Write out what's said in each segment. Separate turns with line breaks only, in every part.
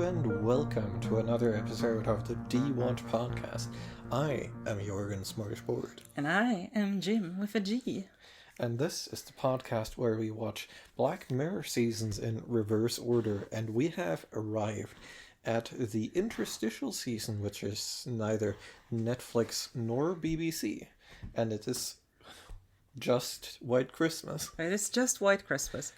and welcome to another episode of the DewatchPod. I am Jorgen Smorgasbord.
And I am Jim with a G.
And this is the podcast where we watch Black Mirror seasons in reverse order, and we have arrived at the interstitial season, which is neither Netflix nor BBC, and it is just White Christmas.
It is just White Christmas.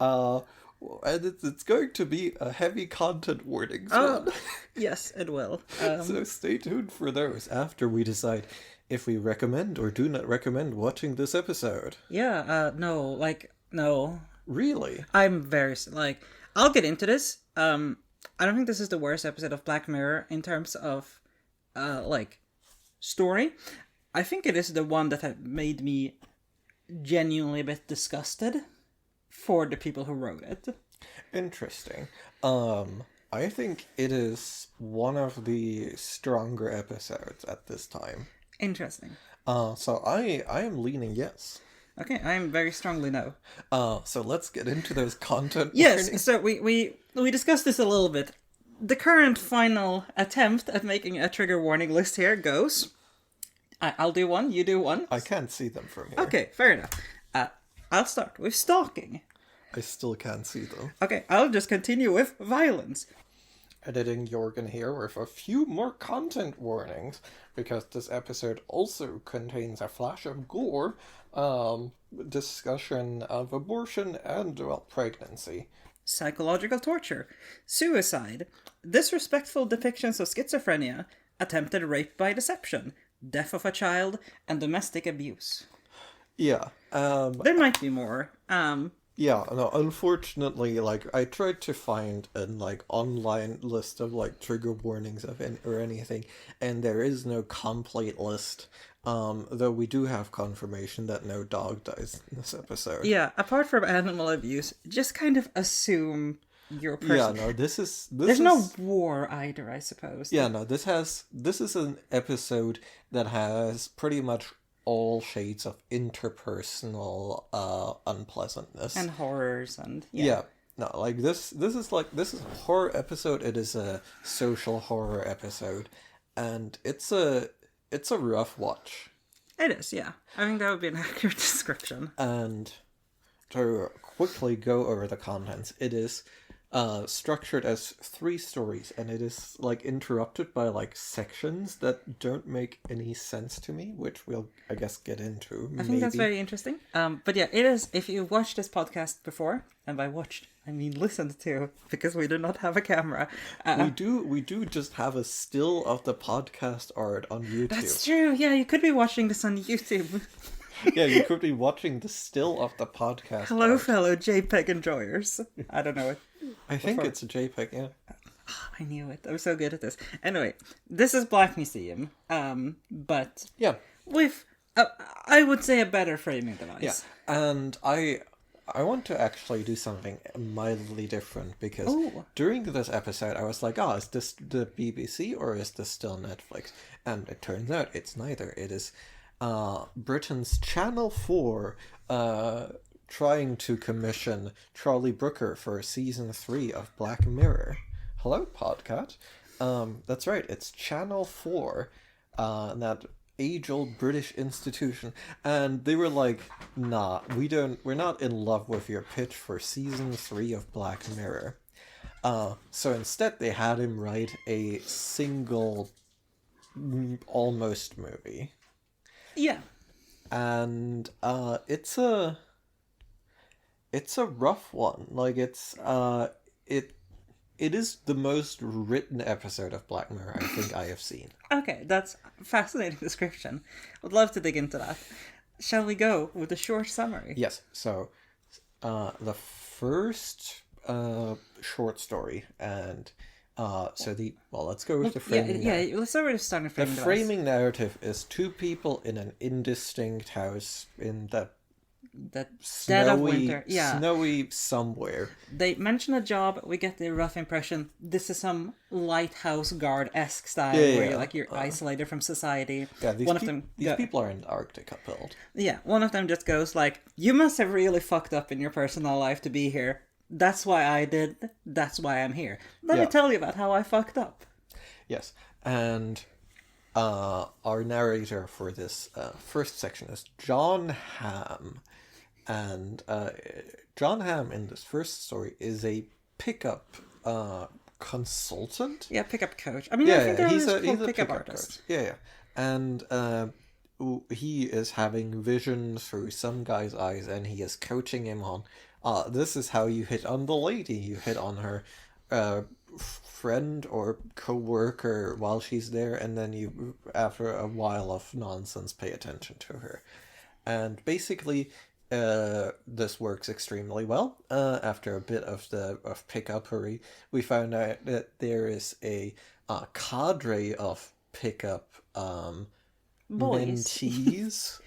And it's going to be a heavy content warning.
Oh, yes, it will.
So stay tuned for those after we decide if we recommend or do not recommend watching this episode.
Yeah, no.
Really?
I'm very, I'll get into this. I don't think this is the worst episode of Black Mirror in terms of, story. I think it is the one that had made me genuinely a bit disgusted for the people who wrote it.
Interesting. I think it is one of the stronger episodes at this time.
Interesting.
So I am leaning yes.
Okay, I'm very strongly no.
So let's get into those content
Yes,
warnings.
so we discussed this a little bit. The current final attempt at making a trigger warning list here goes... I'll do one, you do one.
I can't see them from here.
Okay, fair enough. I'll start with stalking.
I still can't see them.
Okay, I'll just continue with violence.
Editing Jorgen here with a few more content warnings, because this episode also contains a flash of gore, discussion of abortion and, pregnancy.
Psychological torture. Suicide. Disrespectful depictions of schizophrenia. Attempted rape by deception. Death of a child. And domestic abuse.
Yeah.
There might be more.
Yeah, no, unfortunately, I tried to find an, online list of, trigger warnings or anything, and there is no complete list, though we do have confirmation that no dog dies in this episode.
Yeah, apart from animal abuse, just kind of assume your person.
Yeah, no,
There's no war either, I suppose.
Yeah, no, this is an episode that has pretty much all shades of interpersonal unpleasantness
And horrors and...
Yeah. No, this is a horror episode. It is a social horror episode. And it's a rough watch.
It is, yeah. I think that would be an accurate description.
And to quickly go over the contents, it is structured as 3 stories, and it is interrupted by sections that don't make any sense to me, which we'll I guess get into.
I think that's very interesting. But yeah, it is. If you watched this podcast before, and by watched I mean listened to, because we do not have a camera.
We do just have a still of the podcast art on YouTube.
That's true. Yeah, you could be watching this on YouTube.
Yeah, you could be watching the still of the podcast.
Hello,
art.
fellow JPEG enjoyers. I don't know it.
I think it's a JPEG, yeah.
I knew it. I'm so good at this. Anyway, this is Black Museum, but
yeah,
with I would say a better framing device.
Yeah, and I want to actually do something mildly different, because during this episode I was like, is this the BBC or is this still Netflix? And it turns out it's neither. It is Britain's Channel 4 trying to commission Charlie Brooker for season 3 of Black Mirror. Hello, podcast. That's right, it's Channel 4, that age-old British institution, and they were like, nah, we're not in love with your pitch for season 3 of Black Mirror. So instead they had him write a single almost movie.
Yeah.
And it's a rough one. It is the most written episode of Black Mirror I think I have seen.
Okay, that's a fascinating description. I'd love to dig into that. Shall we go with a short summary?
Yes. So, the first short story, and let's go with the framing.
Yeah. Let's start with the framing.
The framing narrative is 2 people in an indistinct house in that
dead of winter. Yeah.
Snowy somewhere.
They mention a job. We get the rough impression this is some lighthouse guard-esque style where you're isolated from society.
Yeah, these people are Antarctica built.
Yeah, one of them just goes you must have really fucked up in your personal life to be here. That's why I did. That's why I'm here. Let me tell you about how I fucked up.
Yes, and our narrator for this first section is John Hamm. And John Hamm in this first story is a pickup consultant.
Yeah, pickup coach. I mean, I think
he's a
pickup artist.
coach. Yeah. And he is having visions through some guy's eyes, and he is coaching him on, this is how you hit on the lady. You hit on her friend or co-worker while she's there, and then you, after a while of nonsense, pay attention to her. And basically, this works extremely well. After a bit of pickuppery, we found out that there is a cadre of pickup mentees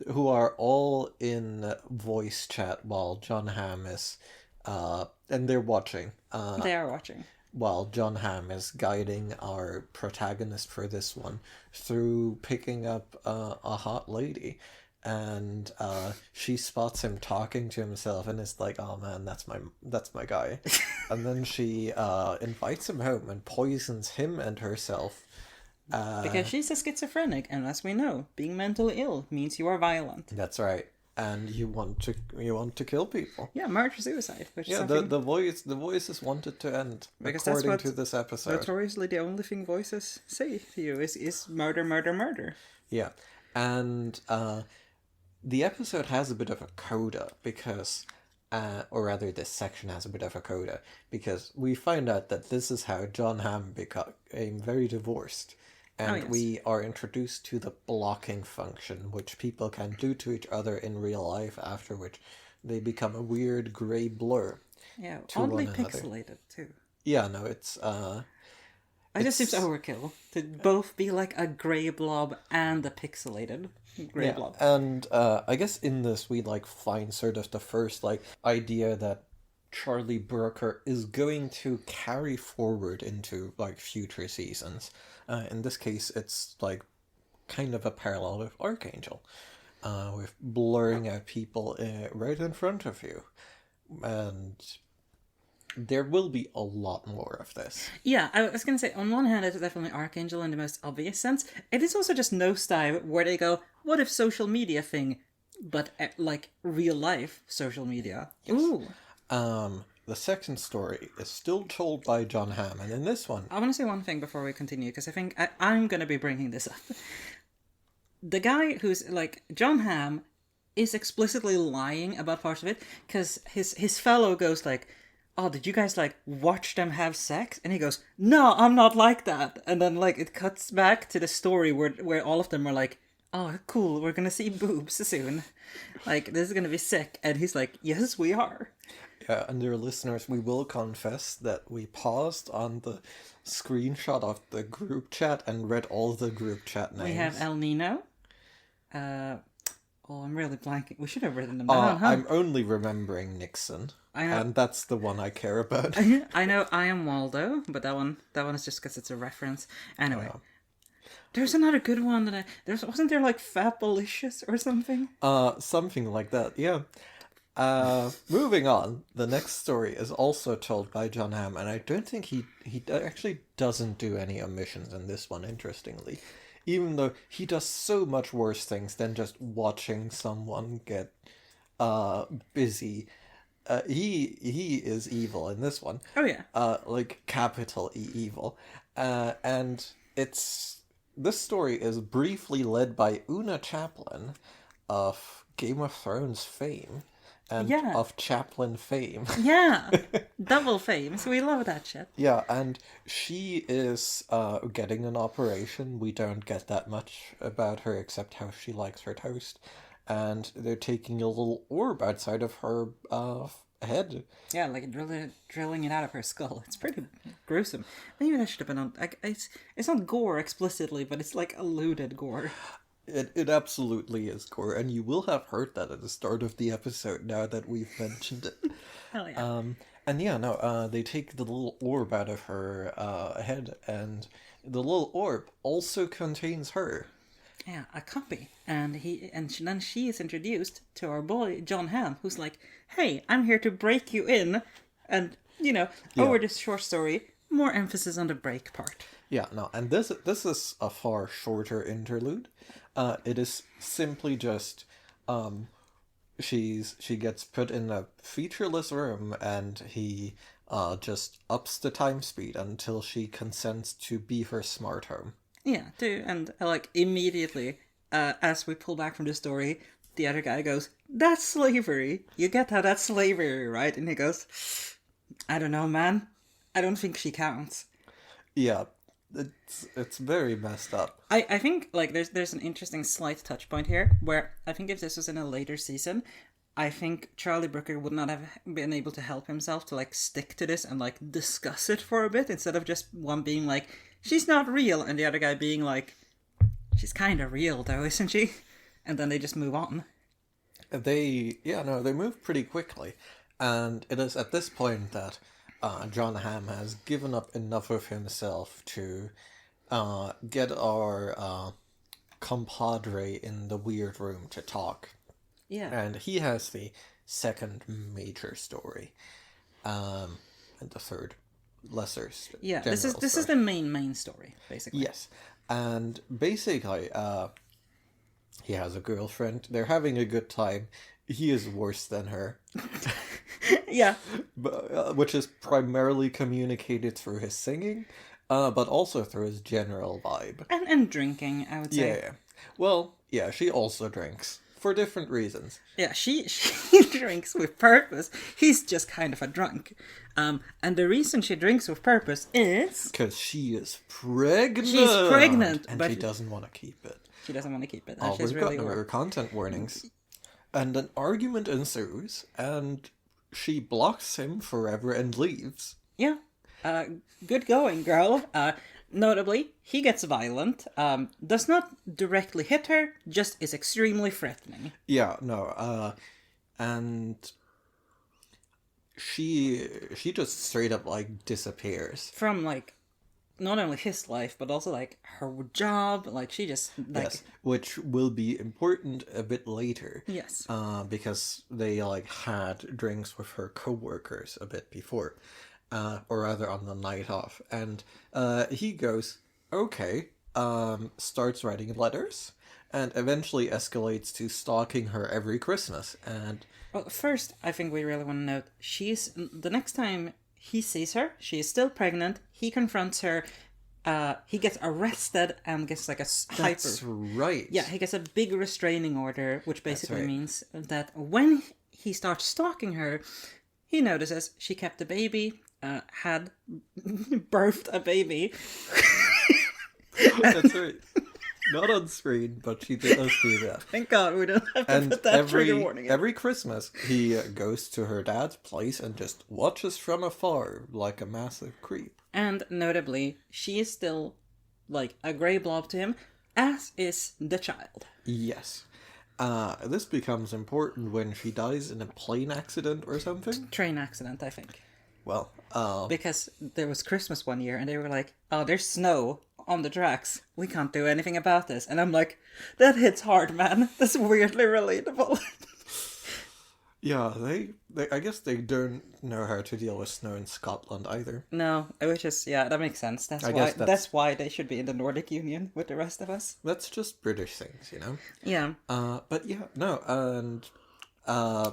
who are all in voice chat while John Hamm is and they're watching.
They are watching.
While John Hamm is guiding our protagonist for this one through picking up a hot lady. And she spots him talking to himself and is like, oh man, that's my guy. And then she invites him home and poisons him and herself.
Because she's a schizophrenic, and as we know, being mentally ill means you are violent.
That's right. And you want to kill people.
Yeah, murder-suicide. Which is
the voices wanted to end, because according to this episode.
Notoriously, the only thing voices say to you is murder, murder, murder.
Yeah, and the episode has a bit of a coda because, or rather, this section has a bit of a coda because we find out that this is how John Hamm became very divorced. And we are introduced to the blocking function, which people can do to each other in real life, after which they become a weird grey blur.
Yeah, oddly pixelated, too.
Yeah, no, it's...
It just seems overkill to both be like a grey blob and a pixelated grey blob.
And I guess in this we find sort of the first idea that Charlie Brooker is going to carry forward into future seasons. In this case, it's kind of a parallel with Archangel, with blurring out people right in front of you, and there will be a lot more of this.
Yeah, I was going to say, on one hand, it's definitely Archangel in the most obvious sense. It is also just Nosedive, where they go, what if social media thing, but real life social media? Yes. Ooh.
The second story is still told by John Hamm, and in this one...
I want to say one thing before we continue, because I think I'm going to be bringing this up. The guy who's, John Hamm is explicitly lying about parts of it, because his fellow goes oh, did you guys, watch them have sex? And he goes, no, I'm not like that. And then, it cuts back to the story where all of them are oh, cool, we're going to see boobs soon. This is going to be sick. And he's yes, we are.
Yeah, and dear listeners, we will confess that we paused on the screenshot of the group chat and read all the group chat names.
We have El Nino. I'm really blanking. We should have written them down, huh?
I'm only remembering Nixon. I know. And that's the one I care about.
I know I Am Waldo, but that one is just because it's a reference. Anyway. There's another good one that wasn't there Fabulicious or something?
Something like that, yeah. Moving on, the next story is also told by John Hamm, and I don't think he actually doesn't do any omissions in this one, interestingly. Even though he does so much worse things than just watching someone get busy. He is evil in this one.
Oh yeah.
Capital E evil. And this story is briefly led by Una Chaplin of Game of Thrones fame. And of Chaplin fame.
Yeah, double fame, so we love that shit.
Yeah, and she is getting an operation. We don't get that much about her except how she likes her toast. And they're taking a little orb outside of her head.
Yeah, drilling it out of her skull. It's pretty gruesome. Maybe that should have been on... it's not gore explicitly, but it's alluded gore.
It absolutely is gore, and you will have heard that at the start of the episode now that we've mentioned it.
Hell yeah.
And yeah, no, they take the little orb out of her head, and the little orb also contains her.
a copy, and then she is introduced to our boy John Hamm, who's like, "Hey, I'm here to break you in," and over this short story, more emphasis on the break part.
Yeah, no, and this is a far shorter interlude. It is simply just, she gets put in a featureless room, and he just ups the time speed until she consents to be her smart home.
Yeah, and immediately, as we pull back from the story, the other guy goes, "That's slavery. You get how that's slavery, right?" And he goes, "I don't know, man. I don't think she counts."
Yeah, it's very messed up.
I think there's an interesting slight touch point here where I think if this was in a later season, I think Charlie Brooker would not have been able to help himself to stick to this and discuss it for a bit, instead of just one being like, "She's not real," and the other guy being like, "She's kind of real though, isn't she?" And then they just move on.
They move pretty quickly, and it is at this point that John Hamm has given up enough of himself to get our compadre in the weird room to talk.
Yeah.
And he has the second major story, and the third lesser.
Yeah, this is the main story, basically.
Yes, and basically, he has a girlfriend. They're having a good time. He is worse than her.
Yeah.
Which is primarily communicated through his singing, but also through his general vibe.
And drinking, I would say.
Yeah. Well, yeah, she also drinks. For different reasons.
Yeah, she drinks with purpose. He's just kind of a drunk. And the reason she drinks with purpose is...
because she is pregnant.
She's pregnant.
And she doesn't want to keep it.
She doesn't want to keep it.
We've got no content warnings. And an argument ensues, and she blocks him forever and leaves.
Yeah. Good going, girl. Notably, he gets violent, does not directly hit her, just is extremely threatening.
Yeah, no, and she just straight up, disappears.
From, not only his life, but also, her job, she just,
Yes, which will be important a bit later.
Yes.
Because they, had drinks with her co-workers a bit before. Or rather on the night off. And he goes, okay, starts writing letters, and eventually escalates to stalking her every Christmas. And
well, first, I think we really want to note, the next time he sees her, she is still pregnant, he confronts her, he gets arrested and gets a
That's right.
Yeah, he gets a big restraining order, which basically means that when he starts stalking her, he notices she kept a baby, had birthed a baby.
That's right. Not on screen, but she does do that.
Thank God we don't have to put that trigger warning in.
Every Christmas, he goes to her dad's place and just watches from afar like a massive creep.
And notably, she is still a grey blob to him, as is the child.
Yes. This becomes important when she dies in a plane accident or something.
Train accident, I think.
Well,
because there was Christmas one year and they were like, "Oh, there's snow on the tracks. We can't do anything about this." And I'm like, that hits hard, man. That's weirdly relatable.
Yeah, they I guess they don't know how to deal with snow in Scotland either.
No, which is, that makes sense. That's why they should be in the Nordic Union with the rest of us.
That's just British things, you know?
Yeah.
But yeah, no, and...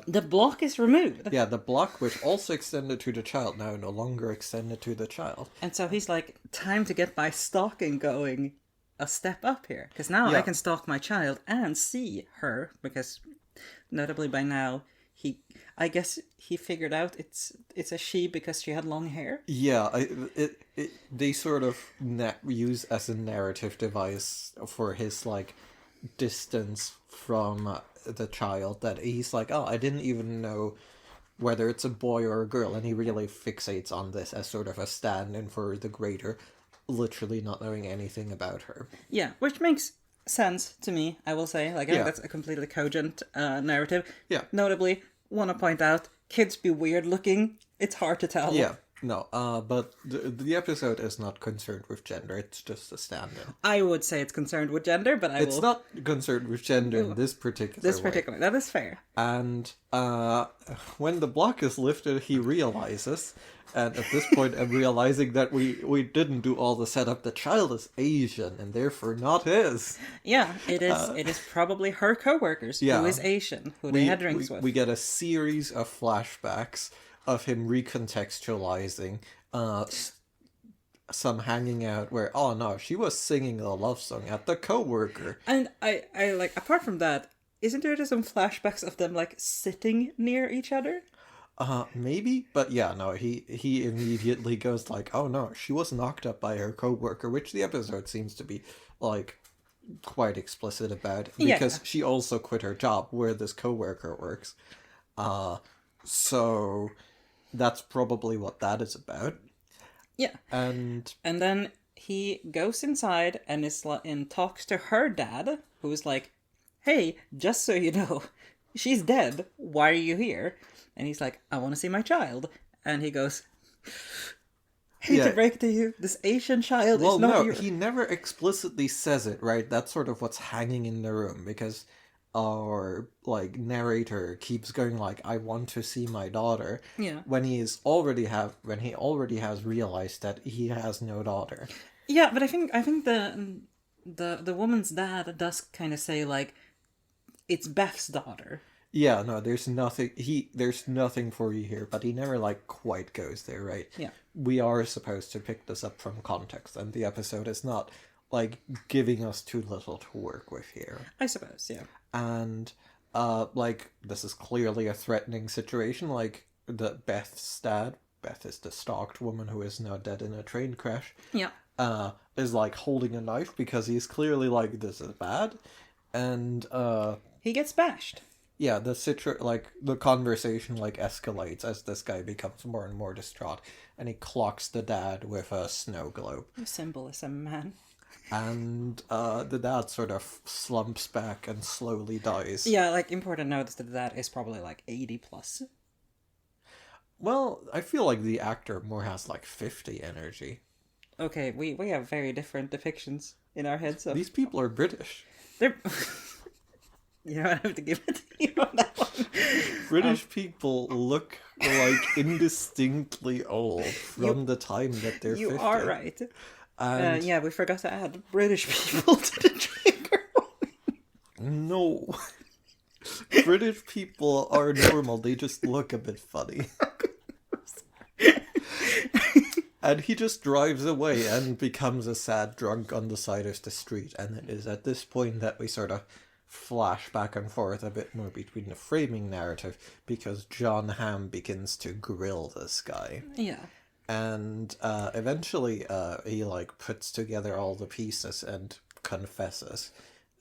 the block is removed.
Yeah, the block, which also extended to the child, now no longer extended to the child.
And so he's like, time to get my stalking going a step up here. Because now I can stalk my child and see her. Because, notably by now, I guess he figured out it's a she because she had long hair.
Yeah, they sort of use as a narrative device for his, distance from... the child, that he's like, oh, I didn't even know whether it's a boy or a girl, and he really fixates on this as sort of a stand-in for the greater, literally not knowing anything about her.
Yeah, which makes sense to me, I will say. I think that's a completely cogent narrative.
Yeah.
Notably, want to point out, kids be weird looking. It's hard to tell.
Yeah, No, but the episode is not concerned with gender. It's just a stand-in.
I would say it's concerned with gender, but
It's not concerned with gender in this particular way.
That is fair.
And when the block is lifted, he realizes, and at this point I'm realizing that we didn't do all the setup. The child is Asian and therefore not his.
Yeah, it is. It is probably her co-workers who is Asian, who they had drinks with.
We get a series of flashbacks of him recontextualizing some hanging out where, oh no, she was singing a love song at the co-worker.
And I like, apart from that, isn't there just some flashbacks of them like sitting near each other?
Maybe, but yeah, no, he immediately goes like, oh no, she was knocked up by her co-worker, which the episode seems to be like quite explicit about, because she also quit her job where this co-worker works. So that's probably what that is about.
Yeah. And then he goes inside and talks to her dad, who's like, hey, just so you know, she's dead. Why are you here? And he's like, I want to see my child. And he goes, hate to break it to you, this Asian child is not your...
he never explicitly says it, right? That's sort of what's hanging in the room, because our narrator keeps going like, I want to see my daughter, when he already has realized that he has no daughter.
Yeah, but I think the woman's dad does kind of say like, it's Beth's daughter.
Yeah, no, there's nothing for you here, but he never quite goes there, right?
Yeah.
We are supposed to pick this up from context, and the episode is not giving us too little to work with here.
I suppose, yeah.
And this is clearly a threatening situation. Beth's dad, Beth is the stalked woman who is now dead in a train crash.
Yeah.
Is holding a knife because he's clearly this is bad, and
he gets bashed.
Yeah, the conversation escalates as this guy becomes more and more distraught, and he clocks the dad with a snow globe.
Symbolism, man.
And the dad sort of slumps back and slowly dies.
Yeah, important note is that the dad is probably 80 plus.
Well, I feel like the actor more has 50 energy.
Okay, we have very different depictions in our heads.
These people are British.
They're... You don't have to give it to you on that one.
British people look indistinctly old from the time that they're 50.
You are right.
And
yeah, we forgot to add British people to the trigger.
No. British people are normal. They just look a bit funny. And he just drives away and becomes a sad drunk on the side of the street. And it is at this point that we sort of flash back and forth a bit more between the framing narrative, because John Hamm begins to grill this guy.
Yeah.
And eventually he puts together all the pieces and confesses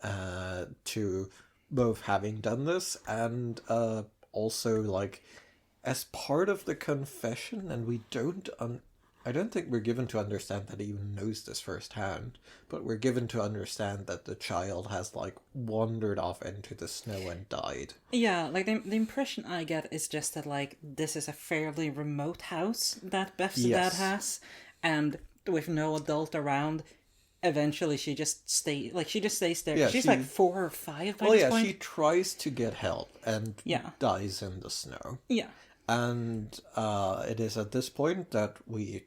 to both having done this and also as part of the confession, and I don't think we're given to understand that he even knows this firsthand, but we're given to understand that the child has wandered off into the snow and died.
Yeah, the impression I get is just that this is a fairly remote house that Beth's dad has, and with no adult around. Eventually, she just stays there. Yeah, she's 4 or 5 by this point.
She tries to get help and dies in the snow.
Yeah.
And it is at this point that we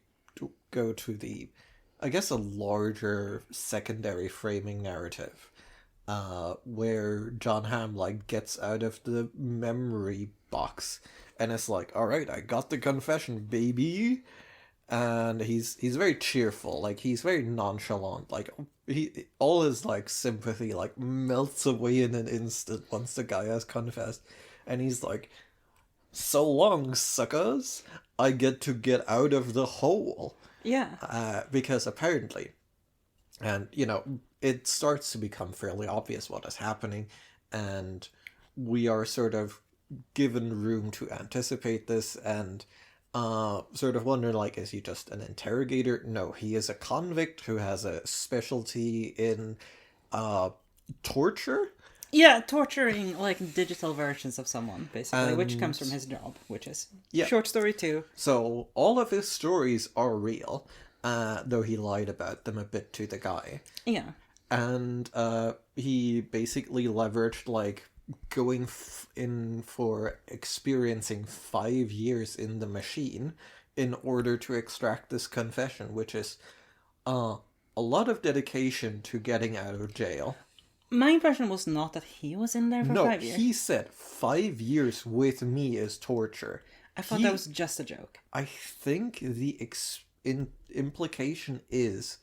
go to a larger secondary framing narrative, where John Hamm gets out of the memory box and it's all right, I got the confession, baby. And he's very cheerful, he's very nonchalant, all his sympathy melts away in an instant once the guy has confessed, and he's so long, suckers, I get to get out of the hole.
Yeah.
Because apparently, and it starts to become fairly obvious what is happening, and we are sort of given room to anticipate this and sort of wonder is he just an interrogator? No, he is a convict who has a specialty in torture,
Yeah, torturing like digital versions of someone, basically, which comes from his job, which is short story 2.
So all of his stories are real, though he lied about them a bit to the guy.
Yeah.
And he basically leveraged like going in for experiencing 5 years in the machine in order to extract this confession, which is a lot of dedication to getting out of jail.
My impression was not that he was in there for 5 years.
No, he said 5 years with me is torture.
I thought that was just a joke.
I think the implication is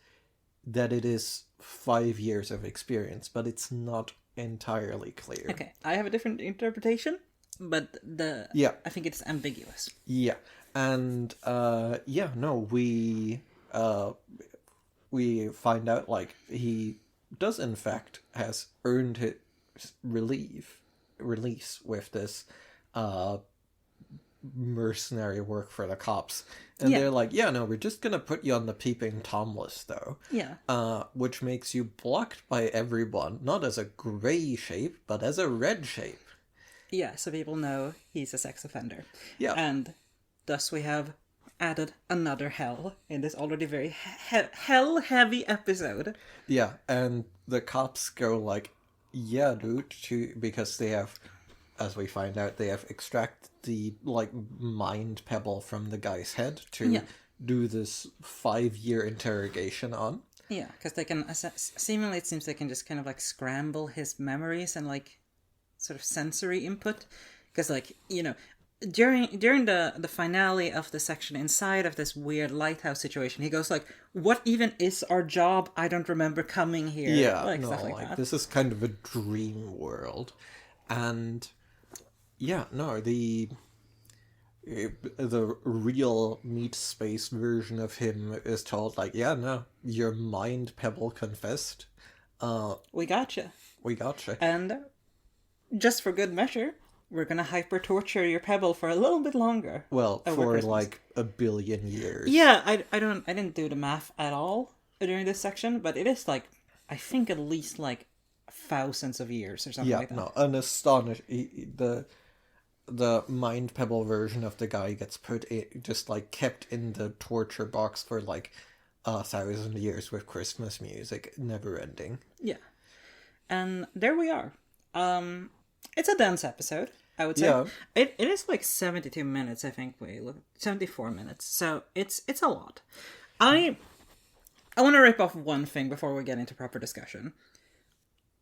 that it is 5 years of experience, but it's not entirely clear.
Okay, I have a different interpretation, but I think it's ambiguous.
Yeah, and we find out like he does in fact has earned his release with this mercenary work for the cops. And they're like, we're just gonna put you on the peeping Tom list though.
Yeah.
Which makes you blocked by everyone, not as a grey shape, but as a red shape.
Yeah, so people know he's a sex offender.
Yeah.
And thus we have added another hell in this already very hell-heavy episode.
Yeah, and the cops go like, yeah, dude, because they have, as we find out, they have extracted the, like, mind pebble from the guy's head to do this 5-year interrogation on.
Yeah, because they can, seemingly it seems they can just kind of, like, scramble his memories and, like, sort of sensory input. Because, like, during the finale of the section inside of this weird lighthouse situation, he goes like, what even is our job? I don't remember coming here.
Yeah,
stuff like that.
This is kind of a dream world. And the real meat space version of him is told like, your mind pebble confessed.
We gotcha. And just for good measure, we're gonna hyper torture your pebble for a little bit longer.
Well, for Christmas. Like 1 billion years.
Yeah, I didn't do the math at all during this section, but it is like, I think at least like thousands of years or something like that.
An the mind pebble version of the guy gets just like kept in the torture box for like 1,000 years with Christmas music, never ending.
Yeah, and there we are. It's a dense episode, I would say.
Yeah.
It is like 72 minutes, I think. 74 minutes. So it's a lot. I want to rip off one thing before we get into proper discussion.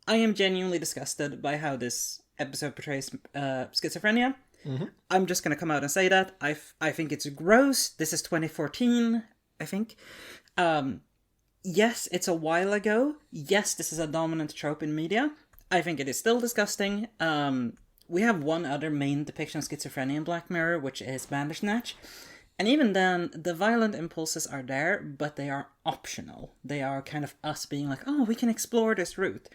I am genuinely disgusted by how this episode portrays schizophrenia.
Mm-hmm.
I'm just going to come out and say that. I think it's gross. This is 2014, I think. Yes, it's a while ago. Yes, this is a dominant trope in media. I think it is still disgusting. We have one other main depiction of schizophrenia in Black Mirror, which is Bandersnatch. And even then, the violent impulses are there, but they are optional. They are kind of us being like, oh, we can explore this route.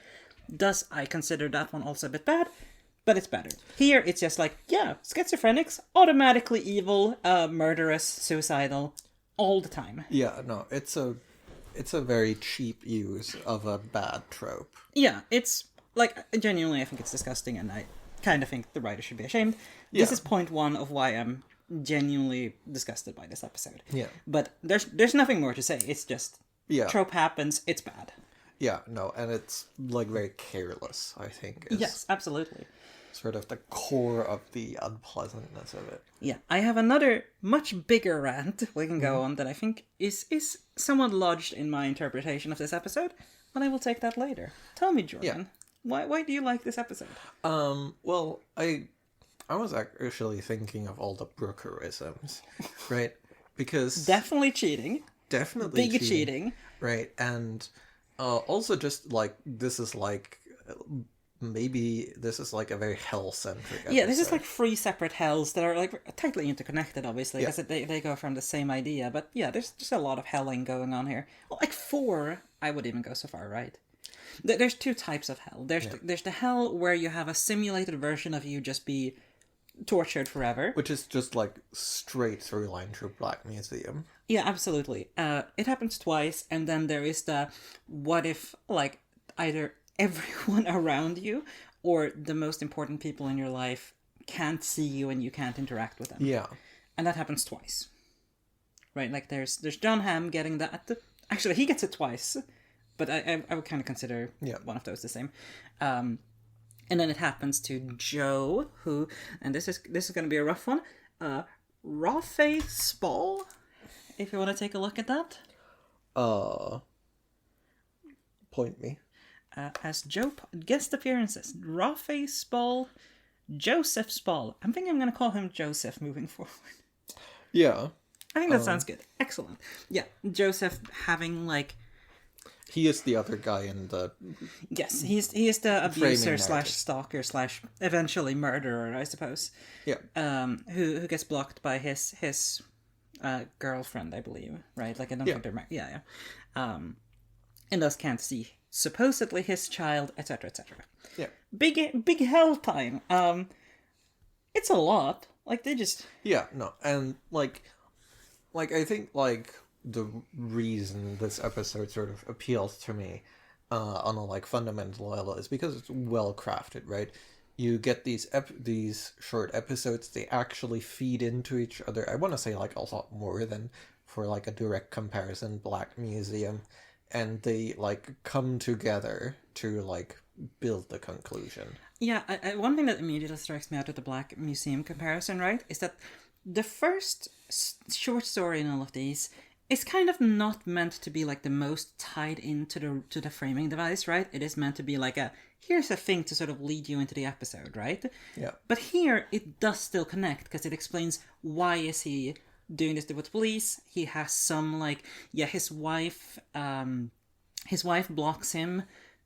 Thus, I consider that one also a bit bad, but it's better. Here, it's just like, schizophrenics, automatically evil, murderous, suicidal, all the time.
Yeah, no, it's a very cheap use of a bad trope.
Yeah, it's, like, genuinely, I think it's disgusting, and I kind of think the writer should be ashamed.
Yeah.
This is point one of why I'm genuinely disgusted by this episode.
Yeah.
But there's nothing more to say. It's just, trope happens, it's bad.
Yeah, no, and it's, like, very careless, I think.
Yes, absolutely.
Sort of the core of the unpleasantness of it.
Yeah, I have another much bigger rant we can go on that I think is somewhat lodged in my interpretation of this episode, but I will take that later. Tell me, Jordan, why do you like this episode?
Well, I was actually thinking of all the Brookerisms, right? Because...
Definitely cheating.
Definitely
Big cheating.
Right, and also just, like, this is, like... Maybe this is like a very hell-centric episode.
Yeah, this is like 3 separate hells that are like tightly interconnected, obviously, because they go from the same idea. But yeah, there's just a lot of helling going on here. Well, like 4, I would even go so far, right? There's 2 types of hell. There's the hell where you have a simulated version of you just be tortured forever.
Which is just like straight through line through Black Museum.
Yeah, absolutely. It happens twice, and then there is the what if, like, either everyone around you or the most important people in your life can't see you and you can't interact with them.
Yeah.
And that happens twice. Right? Like there's John Hamm getting that. Actually, he gets it twice, but I would kind of consider one of those the same. And then it happens to Joe, who, and this is going to be a rough one, Rafe Spall, if you want to take a look at that.
Point me.
As Joe, guest appearances, Rafe Spall, Joseph Spall. I'm thinking I'm going to call him Joseph moving forward.
Yeah.
I think that sounds good. Excellent. Yeah, Joseph having like...
He is the other guy in the...
Yes, he is the abuser / stalker / eventually murderer, I suppose.
Yeah.
Who gets blocked by his girlfriend, I believe, right? Like, I don't think they're married. Yeah. And thus can't see supposedly his child, etc., etc.
Yeah.
Big hell time. It's a lot. Like, they just...
Yeah, no, and, like, I think, like, the reason this episode sort of appeals to me on a, like, fundamental level is because it's well-crafted, right? You get these short episodes, they actually feed into each other. I want to say, like, a lot more than for, like, a direct comparison, Black Museum. And they, like, come together to, like, build the conclusion.
Yeah, one thing that immediately strikes me out of the Black Museum comparison, right, is that the first short story in all of these is kind of not meant to be like the most tied into the framing device, right? It is meant to be like here's a thing to sort of lead you into the episode, right?
Yeah.
But here it does still connect because it explains why is he doing this with police. He has some like his wife blocks him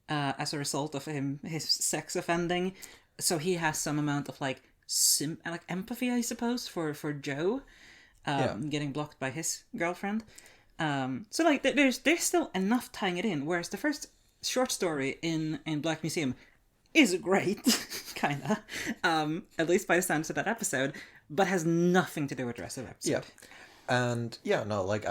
as a result of his sex offending, so he has some amount of like empathy, I suppose, for Joe getting blocked by his girlfriend. So like there's still enough tying it in, whereas the first short story in Black Museum is great, kinda, at least by the sounds of that episode, but has nothing to do with the rest of the episode.
Yeah, and like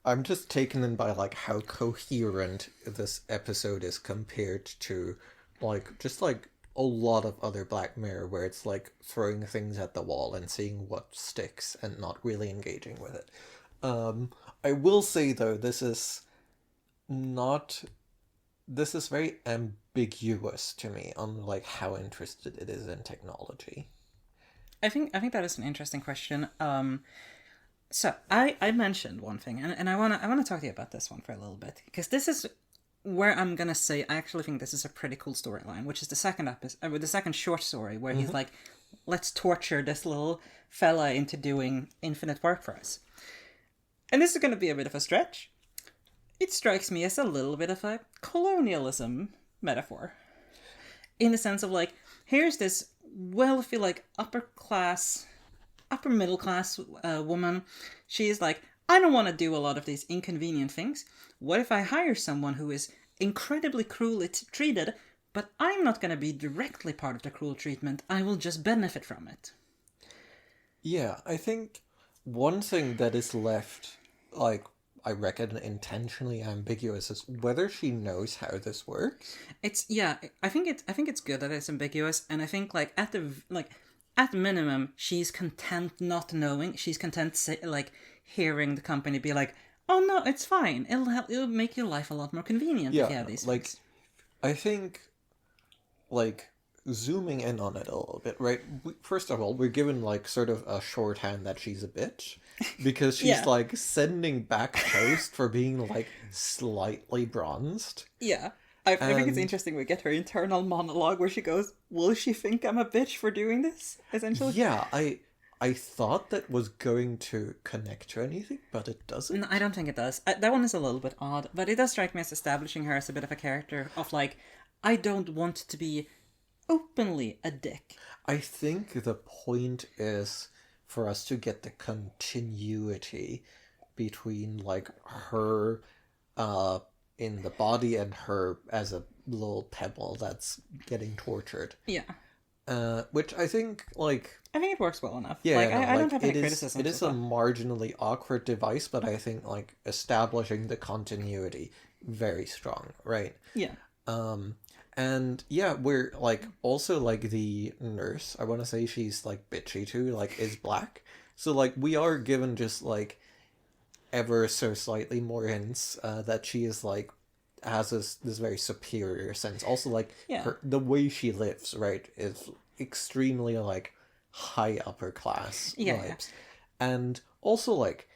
I'm just taken in by like how coherent this episode is compared to like just like a lot of other Black Mirror, where it's like throwing things at the wall and seeing what sticks and not really engaging with it. I will say though, this is very ambiguous to me on like how interested it is in technology.
I think that is an interesting question. So I mentioned one thing, and I wanna talk to you about this one for a little bit, because this is where I'm gonna say I actually think this is a pretty cool storyline, which is the second episode, the second short story, where he's like, let's torture this little fella into doing infinite work for us. And this is gonna be a bit of a stretch. It strikes me as a little bit of a colonialism metaphor, in the sense of like, here's this wealthy, like upper middle class woman. She's like, I don't want to do a lot of these inconvenient things. What if I hire someone who is incredibly cruelly treated, but I'm not going to be directly part of the cruel treatment. I will just benefit from it.
Yeah, I think one thing that is left, like, I reckon intentionally ambiguous is whether she knows how this works.
I think it's good that it's ambiguous, and I think like at minimum she's content not knowing. She's content hearing the company be like, "Oh no, it's fine. It'll make your life a lot more convenient if you have these things."
I think like zooming in on it a little bit, right? First of all, we're given like sort of a shorthand that she's a bitch, because she's like sending back post for being like slightly bronzed.
Yeah. I think it's interesting we get her internal monologue where she goes, will she think I'm a bitch for doing this? Essentially.
Yeah, I thought that was going to connect to anything, but it doesn't.
No, I don't think it does. That one is a little bit odd, but it does strike me as establishing her as a bit of a character of like, I don't want to be openly a dick.
I think the point is for us to get the continuity between like her in the body and her as a little pebble that's getting tortured.
Yeah.
Which I think
it works well enough.
Yeah,
I don't have any criticism.
It is a marginally awkward device, but I think establishing the continuity very strong, right?
Yeah.
And yeah, we're like also like the nurse, I want to say she's like bitchy too, like is black. So like we are given just like ever so slightly more hints that she is like has this very superior sense. Also like the way she lives, right, is extremely like high upper class vibes. And also like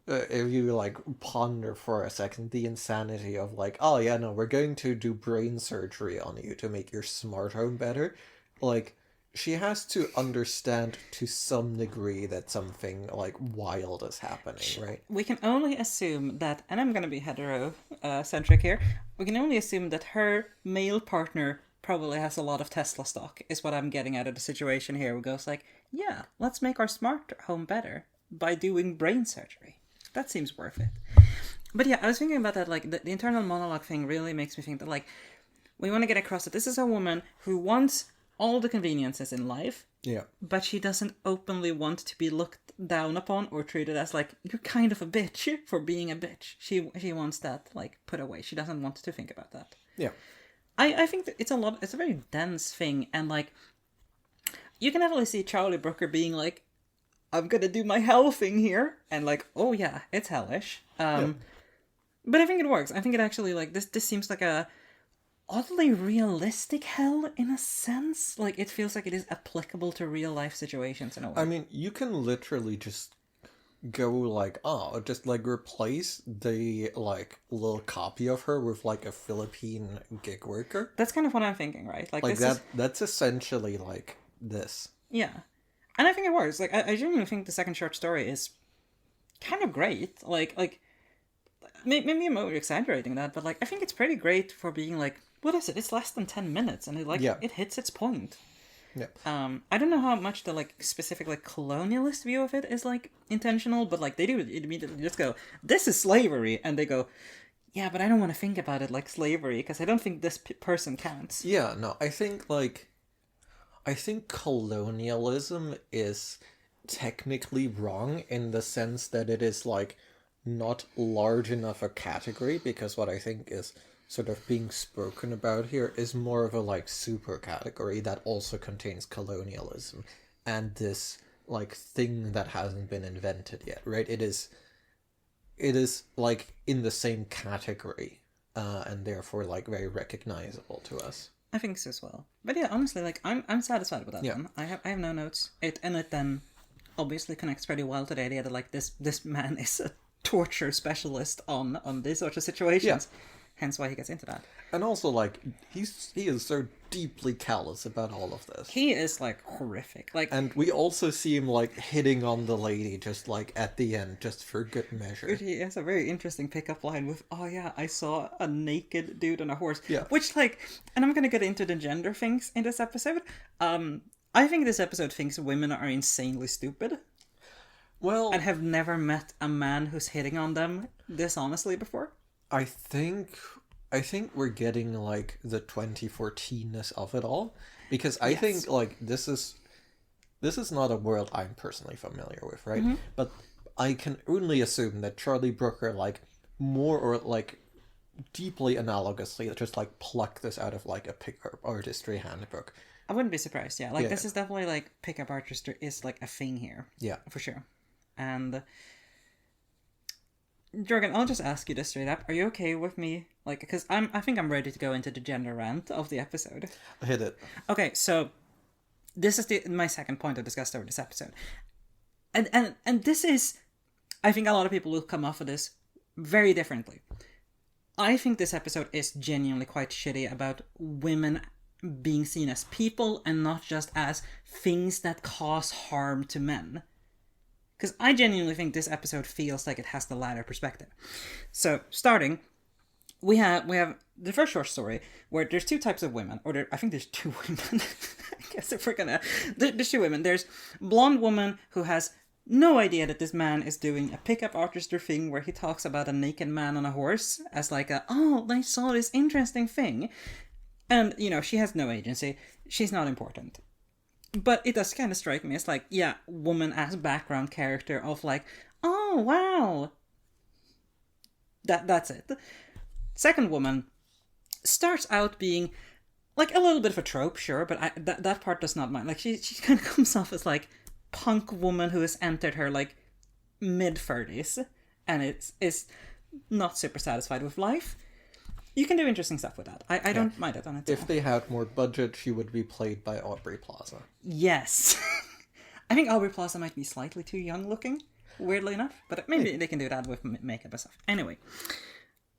if you like ponder for a second the insanity of like, oh yeah, no, we're going to do brain surgery on you to make your smart home better, like she has to understand to some degree that something like wild is happening, right?
We can only assume that, and I'm gonna be hetero-centric here, we can only assume that her male partner probably has a lot of Tesla stock, is what I'm getting out of the situation here. It goes like, yeah, let's make our smart home better by doing brain surgery. That seems worth it. But yeah, I was thinking about that, like, the internal monologue thing really makes me think that, like, we want to get across that this is a woman who wants all the conveniences in life, but she doesn't openly want to be looked down upon or treated as, like, you're kind of a bitch for being a bitch. She wants that, like, put away. She doesn't want to think about that.
Yeah.
I think that it's a very dense thing, and, like, you can definitely see Charlie Brooker being like, I'm gonna do my hell thing here, and like, oh yeah, it's hellish. But I think it works. I think it actually, like, this seems like a oddly realistic hell in a sense. Like, it feels like it is applicable to real life situations in a way.
I mean, you can literally just go like, oh, just like replace the like little copy of her with like a Philippine gig worker.
That's kind of what I'm thinking, right?
Like that's essentially like this.
Yeah. And I think it works. Like, I genuinely think the second short story is kind of great. Like maybe I'm over exaggerating that, but like, I think it's pretty great for being like, what is it? It's less than 10 minutes, and it hits its point.
Yeah.
I don't know how much the like specific like colonialist view of it is like intentional, but like they do immediately just go, this is slavery, and they go, yeah, but I don't want to think about it like slavery because I don't think this person counts.
Yeah, no, I think colonialism is technically wrong in the sense that it is like not large enough a category, because what I think is sort of being spoken about here is more of a like super category that also contains colonialism and this like thing that hasn't been invented yet, right? It is like in the same category and therefore like very recognizable to us.
I think so as well. But yeah, honestly, like I'm satisfied with that one. I have no notes. It then obviously connects pretty well to the idea that like this man is a torture specialist on these sorts of situations. Yeah. Hence why he gets into that.
And also, like, he is so deeply callous about all of this.
He is, like, horrific. Like,
and we also see him, like, hitting on the lady just, like, at the end, just for good measure.
He has a very interesting pickup line with, oh yeah, I saw a naked dude on a horse.
Yeah.
Which, like, and I'm gonna get into the gender things in this episode. I think this episode thinks women are insanely stupid.
Well...
And have never met a man who's hitting on them dishonestly before.
I think we're getting like the 2014-ness of it all, because I think like this is not a world I'm personally familiar with, right? Mm-hmm. But I can only assume that Charlie Brooker like more or like deeply analogously just like plucked this out of like a pickup artistry handbook.
I wouldn't be surprised. Yeah, like this is definitely like pickup artistry is like a thing here.
Yeah,
for sure. And Jorgen, I'll just ask you this straight up. Are you okay with me? Like, because I think I'm ready to go into the gender rant of the episode.
Hit it.
Okay, so this is my second point I discussed over this episode. And this is, I think a lot of people will come off of this very differently. I think this episode is genuinely quite shitty about women being seen as people and not just as things that cause harm to men. Because I genuinely think this episode feels like it has the latter perspective. So, starting, we have the first short story where there's two types of women, or I think there's two women. I guess if we're gonna... There's two women. There's blonde woman who has no idea that this man is doing a pickup artistry thing where he talks about a naked man on a horse as like I saw this interesting thing. And, you know, she has no agency. She's not important. But it does kind of strike me as like, yeah, woman as background character of like, oh, wow. That's it. Second woman starts out being like a little bit of a trope, sure, but that part does not mind. Like she kind of comes off as like punk woman who has entered her like mid-30s and is not super satisfied with life. You can do interesting stuff with that. I don't mind it on its own.
If they had more budget, she would be played by Aubrey Plaza.
Yes. I think Aubrey Plaza might be slightly too young looking, weirdly enough, but maybe they can do that with makeup and stuff. Anyway,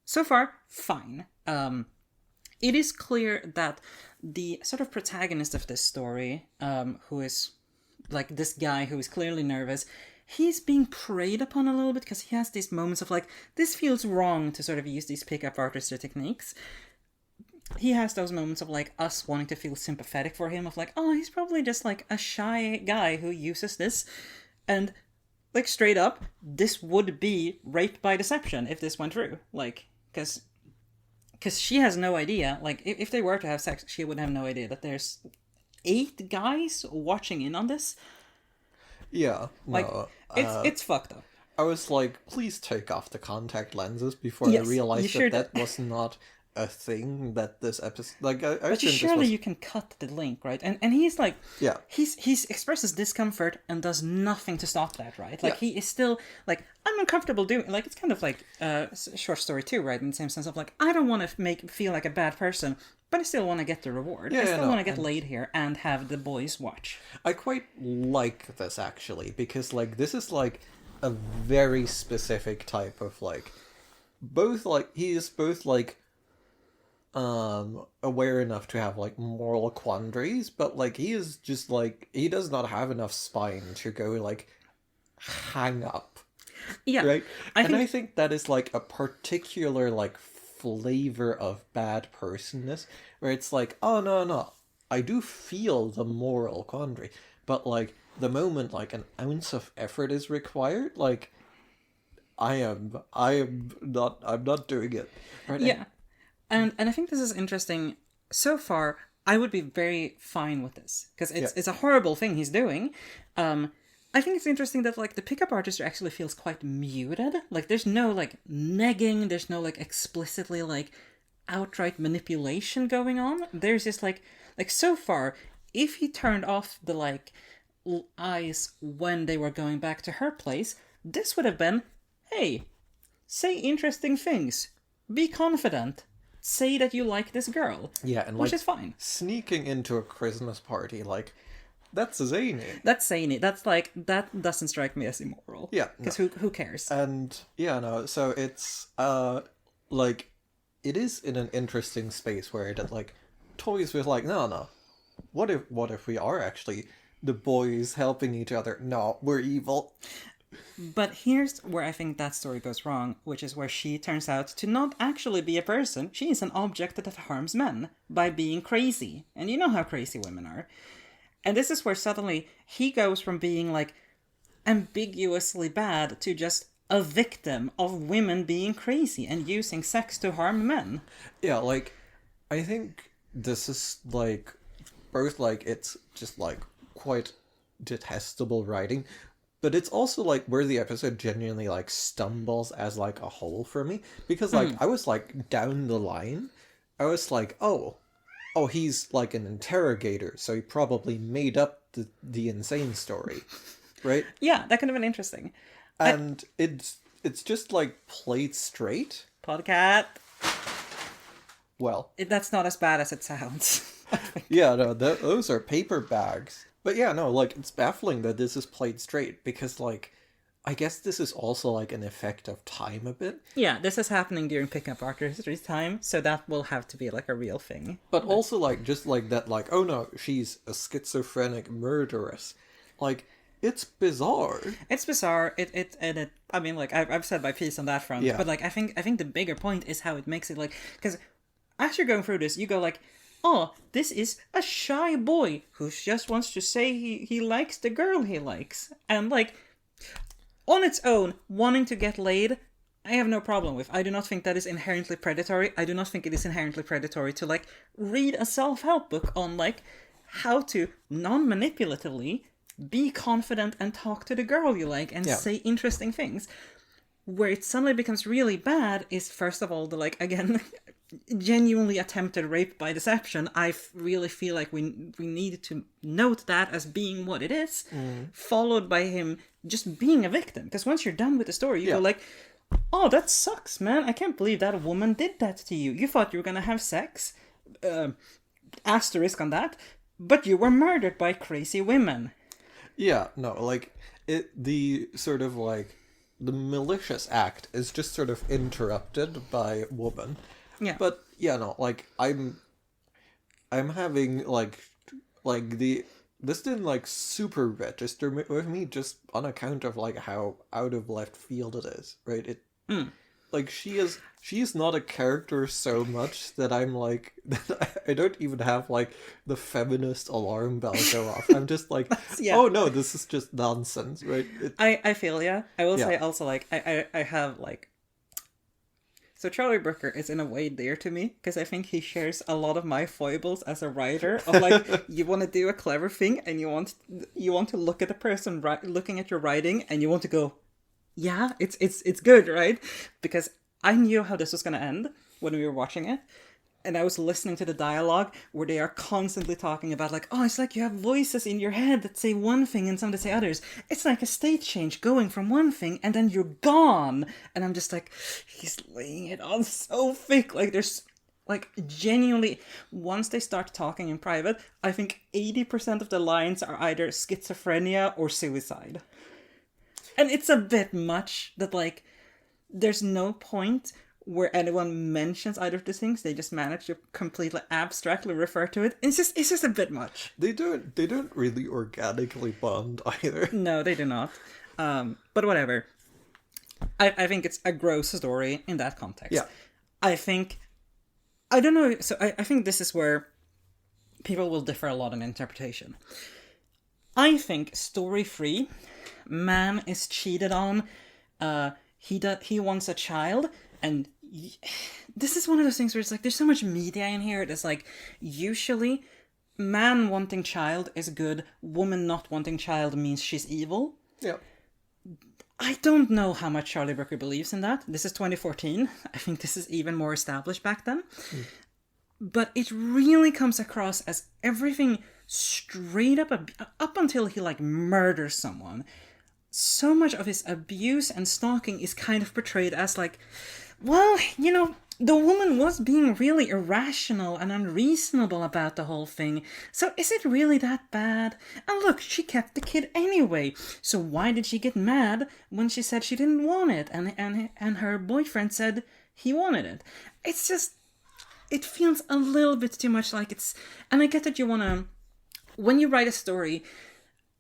so far, fine. It is clear that the sort of protagonist of this story, who is like this guy who is clearly nervous, he's being preyed upon a little bit because he has these moments of like, this feels wrong to sort of use these pickup artistry techniques. He has those moments of like us wanting to feel sympathetic for him, of like, oh, he's probably just like a shy guy who uses this. And like straight up, this would be rape by deception if this went through. Like, because she has no idea. Like, if they were to have sex, she would have no idea that there's 8 guys watching in on this.
Yeah,
like
no,
it's fucked up.
I was like, please take off the contact lenses before I realized that was not a thing that this episode. Like, but
surely you can cut the link, right? And he's like,
yeah,
he's expresses discomfort and does nothing to stop that, right? Like he is still like, I'm uncomfortable doing. Like it's kind of like a short story too, right? In the same sense of like, I don't want to feel like a bad person, but I still want to get the reward. I still want to get laid here and have the boys watch.
I quite like this actually because like this is like a very specific type of like both like he is both like aware enough to have like moral quandaries, but like he is just like he does not have enough spine to go like hang up.
Yeah.
Right? I think that is like a particular like flavor of bad personness where it's like, oh no, I do feel the moral quandary, but like the moment like an ounce of effort is required, like I'm not doing it. Right?
Yeah. And I think this is interesting. So far, I would be very fine with this because it's a horrible thing he's doing. I think it's interesting that like the pickup artistry actually feels quite muted. Like there's no like negging, there's no like explicitly like outright manipulation going on. There's just like so far, if he turned off the like eyes when they were going back to her place, this would have been, hey, say interesting things, be confident, say that you like this girl.
Yeah, and
which is fine.
Sneaking into a Christmas party, like that's zany.
That's zany. That's like, that doesn't strike me as immoral.
Yeah.
Because who cares?
And so it's like it is in an interesting space where it like toys with like, no. What if we are actually the boys helping each other? No, we're evil.
But here's where I think that story goes wrong, which is where she turns out to not actually be a person. She is an object that harms men by being crazy. And you know how crazy women are. And this is where suddenly he goes from being like ambiguously bad to just a victim of women being crazy and using sex to harm men.
Yeah, like I think this is like both like it's just like quite detestable writing, but it's also like where the episode genuinely like stumbles as like a whole for me, because like I was like down the line, I was like, oh, he's like an interrogator, so he probably made up the insane story, right?
Yeah, that could have been interesting.
And it's just like played straight.
Podcat.
Well,
that's not as bad as it sounds.
Yeah, no, those are paper bags. But yeah, no, like it's baffling that this is played straight because like I guess this is also like an effect of time a bit.
Yeah, this is happening during pickup artistry's time, so that will have to be like a real thing.
But also like just like that, like, oh no, she's a schizophrenic murderess. Like, it's bizarre. It's
bizarre. It I mean, like I've said my piece on that front. Yeah. But like I think the bigger point is how it makes it like, because as you're going through this, you go like, oh, this is a shy boy who just wants to say he likes the girl he likes, and like, on its own, wanting to get laid, I have no problem with. I do not think that is inherently predatory. I do not think it is inherently predatory to, like, read a self-help book on, like, how to non-manipulatively be confident and talk to the girl you like and say interesting things. Where it suddenly becomes really bad is, first of all, the, like, again, genuinely attempted rape by deception. Really feel like we need to note that as being what it is, followed by him just being a victim. Because once you're done with the story, you go like, oh, that sucks, man. I can't believe that woman did that to you. You thought you were gonna have sex, asterisk on that, but you were murdered by crazy women.
Yeah, no, like, the sort of, like, the malicious act is just sort of interrupted by woman.
Yeah.
But, yeah, no, like, I'm having, like, this didn't, like, super register with me just on account of, like, how out of left field it is, right? Like, she is not a character so much that I'm, like, that I don't even have, like, the feminist alarm bell go off. I'm just like, oh no, this is just nonsense, right?
I feel, I will say also, like, I have, like, so Charlie Brooker is in a way dear to me, because I think he shares a lot of my foibles as a writer, of, like, you want to do a clever thing, and you want to look at the person looking at your writing, and you want to go, yeah, it's good, right? Because I knew how this was going to end when we were watching it, and I was listening to the dialogue where they are constantly talking about, like, oh, it's like you have voices in your head that say one thing and some that say others. It's like a state change going from one thing and then you're gone. And I'm just like, he's laying it on so thick. Like, there's, like, genuinely, once they start talking in private, I think 80% of the lines are either schizophrenia or suicide. And it's a bit much that, like, there's no point where anyone mentions either of these things. They just manage to completely abstractly refer to it. It's just a bit much.
They don't really organically bond either.
No, they do not. But whatever. I think it's a gross story in that context.
Yeah.
I don't know. So I think this is where people will differ a lot in interpretation. I think story 3, man is cheated on. He wants a child, and this is one of those things where it's like there's so much media in here. It's like usually man wanting child is good, woman not wanting child means she's evil.
Yeah.
I don't know how much Charlie Brooker believes in that. This is 2014. I think this is even more established back then. But it really comes across as everything straight up until he, like, murders someone. So much of his abuse and stalking is kind of portrayed as, like, well, you know, the woman was being really irrational and unreasonable about the whole thing. So is it really that bad? And look, she kept the kid anyway. So why did she get mad when she said she didn't want it and her boyfriend said he wanted it? It's just, it feels a little bit too much like it's... And I get that you want to... When you write a story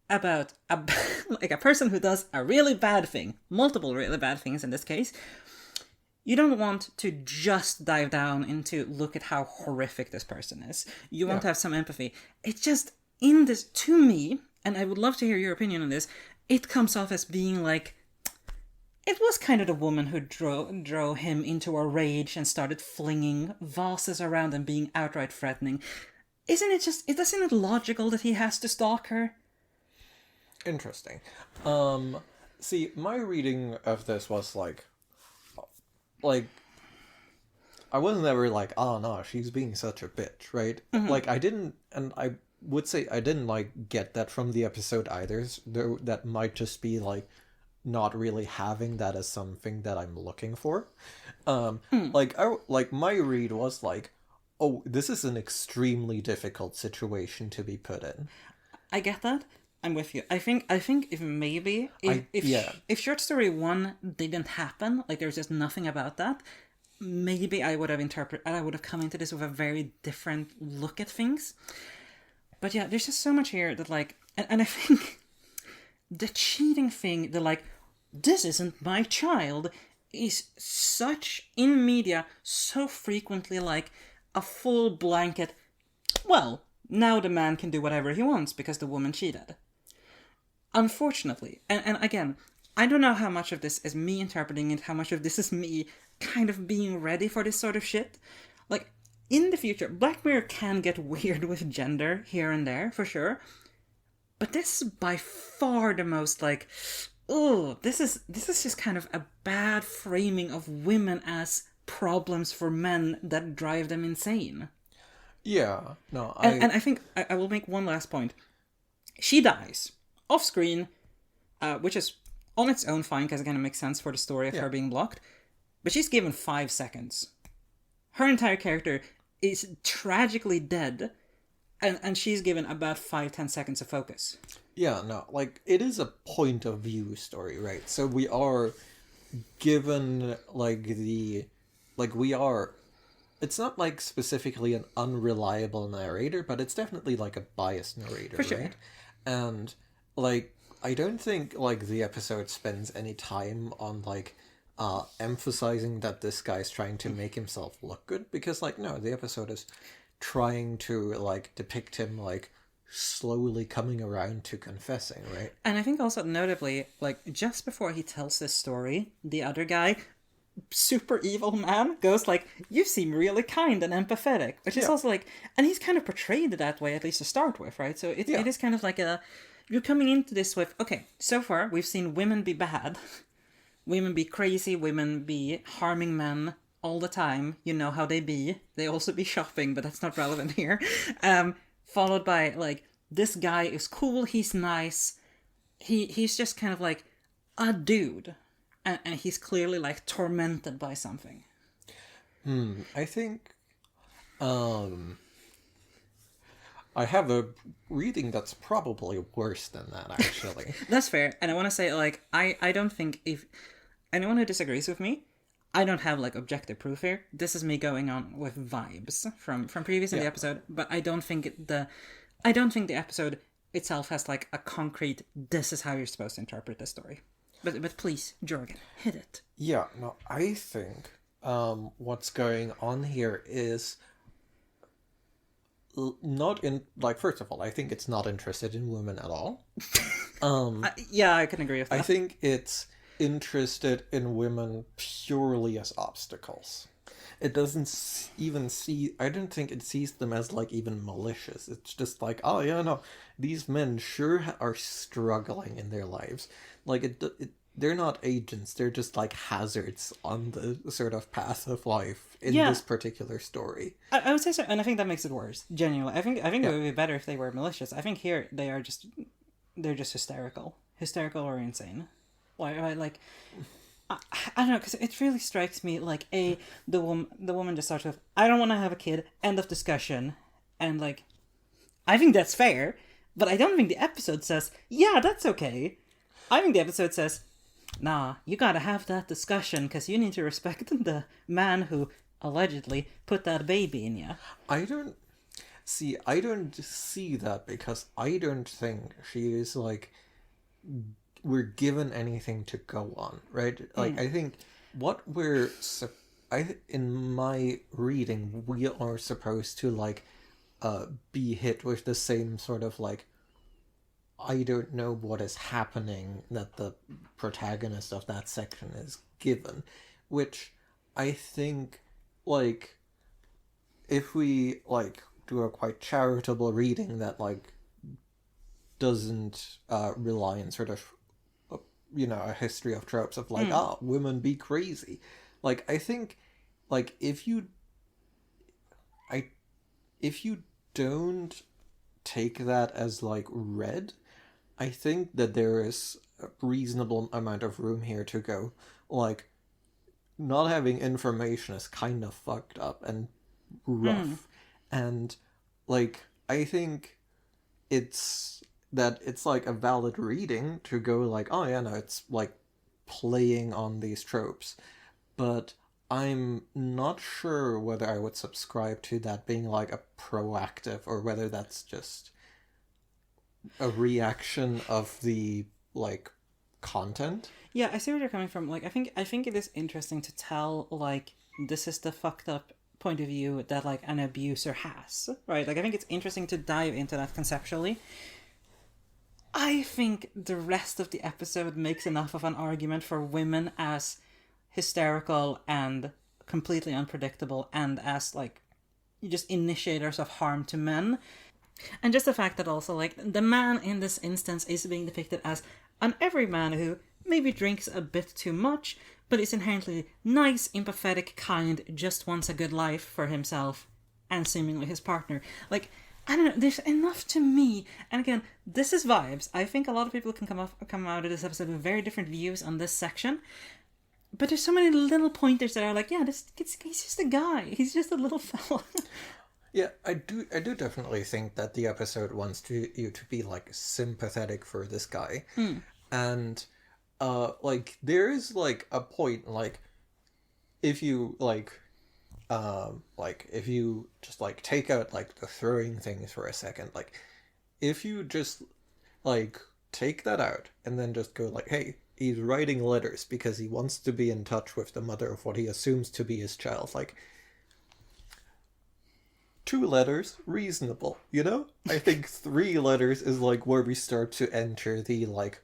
about like a person who does a really bad thing, multiple really bad things in this case, you don't want to just dive down into look at how horrific this person is. You want to have some empathy. It's just, in this, to me, and I would love to hear your opinion on this, it comes off as being like, it was kind of the woman who drove him into a rage and started flinging vases around and being outright threatening. Isn't it logical that he has to stalk her?
Interesting. See, my reading of this was like, I wasn't ever like, oh no, she's being such a bitch, right? Mm-hmm. Like, I didn't, and I would say I didn't, like, get that from the episode either, though that might just be, like, not really having that as something that I'm looking for. Like, my read was like, oh, this is an extremely difficult situation to be put in.
I get that. I'm with you. I think if short story 1 didn't happen, like there's just nothing about that, maybe I would have come into this with a very different look at things. But yeah, there's just so much here that, like, and I think the cheating thing, the, like, this isn't my child, is such, in media, so frequently, like, a full blanket, well, now the man can do whatever he wants because the woman cheated. Unfortunately, and again, I don't know how much of this is me interpreting it, how much of this is me kind of being ready for this sort of shit. Like, in the future, Black Mirror can get weird with gender here and there, for sure. But this is by far the most, like, oh, this is just kind of a bad framing of women as problems for men that drive them insane.
Yeah, no,
And I think I will make one last point. She dies off screen, which is on its own fine because it kind of makes sense for the story of her being blocked. But she's given 5 seconds. Her entire character is tragically dead, and she's given about 5-10 seconds of focus.
Yeah, no, like, it is a point of view story, right? So we are given, like, it's not, like, specifically an unreliable narrator, but it's definitely, like, a biased narrator,
For sure.
right? And, like, I don't think, like, the episode spends any time on, like, emphasizing that this guy's trying to make himself look good, because, like, no, the episode is trying to, like, depict him, like, slowly coming around to confessing, right?
And I think also notably, like, just before he tells this story, the other guy, super evil man, goes like, you seem really kind and empathetic, which is also like, and he's kind of portrayed that way, at least to start with, right? So it is kind of like you're coming into this with, okay, so far we've seen women be bad, women be crazy, women be harming men all the time, you know how they be. They also be shopping, but that's not relevant here. Followed by, like, this guy is cool, he's nice, he's just kind of like a dude. And he's clearly, like, tormented by something.
I think, I have a reading that's probably worse than that, actually.
That's fair. And I want to say, like, I don't think if anyone who disagrees with me, I don't have, like, objective proof here. This is me going on with vibes from previous in the episode, but I don't think the episode itself has, like, a concrete, this is how you're supposed to interpret this story. But please, Jorgen, hit it.
Yeah, no, I think what's going on here is not in, like, first of all, I think it's not interested in women at all.
Yeah, I can agree with that.
I think it's interested in women purely as obstacles. It doesn't even I don't think it sees them as, like, even malicious. It's just like, oh yeah, no, these men sure are struggling in their lives. Like, they're not agents, they're just, like, hazards on the sort of path of life in this particular story.
I would say so, and I think that makes it worse, genuinely. I think it would be better if they were malicious. I think here they're just hysterical or insane. Why, like, I don't know, because it really strikes me like the woman just starts with, I don't want to have a kid, end of discussion, and, like, I think that's fair, but I don't think the episode says, yeah, that's okay. I think the episode says, nah, you gotta have that discussion because you need to respect the man who allegedly put that baby in you.
I don't see that because I don't think she is, like, we're given anything to go on, right? Like, I think what in my reading, we are supposed to, like, be hit with the same sort of, like, I don't know what is happening that the protagonist of that section is given, which I think, like, if we, like, do a quite charitable reading that, like, doesn't rely on sort of, you know, a history of tropes of, like, women be crazy. Like, I think, like, if you don't take that as, like, read, I think that there is a reasonable amount of room here to go, like, not having information is kind of fucked up and rough. And, like, I think it's like a valid reading to go, like, oh yeah, no, it's, like, playing on these tropes. But I'm not sure whether I would subscribe to that being, like, a proactive, or whether that's just a reaction of the, like, content.
Yeah, I see where you're coming from. Like, I think it is interesting to tell, like, this is the fucked up point of view that, like, an abuser has, right? Like, I think it's interesting to dive into that conceptually. I think the rest of the episode makes enough of an argument for women as hysterical and completely unpredictable, and as, like, just initiators of harm to men. And just the fact that also, like, the man in this instance is being depicted as an everyman who maybe drinks a bit too much, but is inherently nice, empathetic, kind, just wants a good life for himself and seemingly his partner. Like, I don't know, there's enough to me, and again, this is vibes. I think a lot of people can come out of this episode with very different views on this section, but there's so many little pointers that are like, yeah, he's just a guy. He's just a little fella.
Yeah, I do definitely think that the episode wants you to be, like, sympathetic for this guy. And, like, there is, like, a point, like, if you, like, if you just, like, take out, like, the throwing things for a second, like, if you just, like, take that out and then just go, like, hey, he's writing letters because he wants to be in touch with the mother of what he assumes to be his child. Like, 2 letters, reasonable, you know? I think 3 letters is, like, where we start to enter the, like,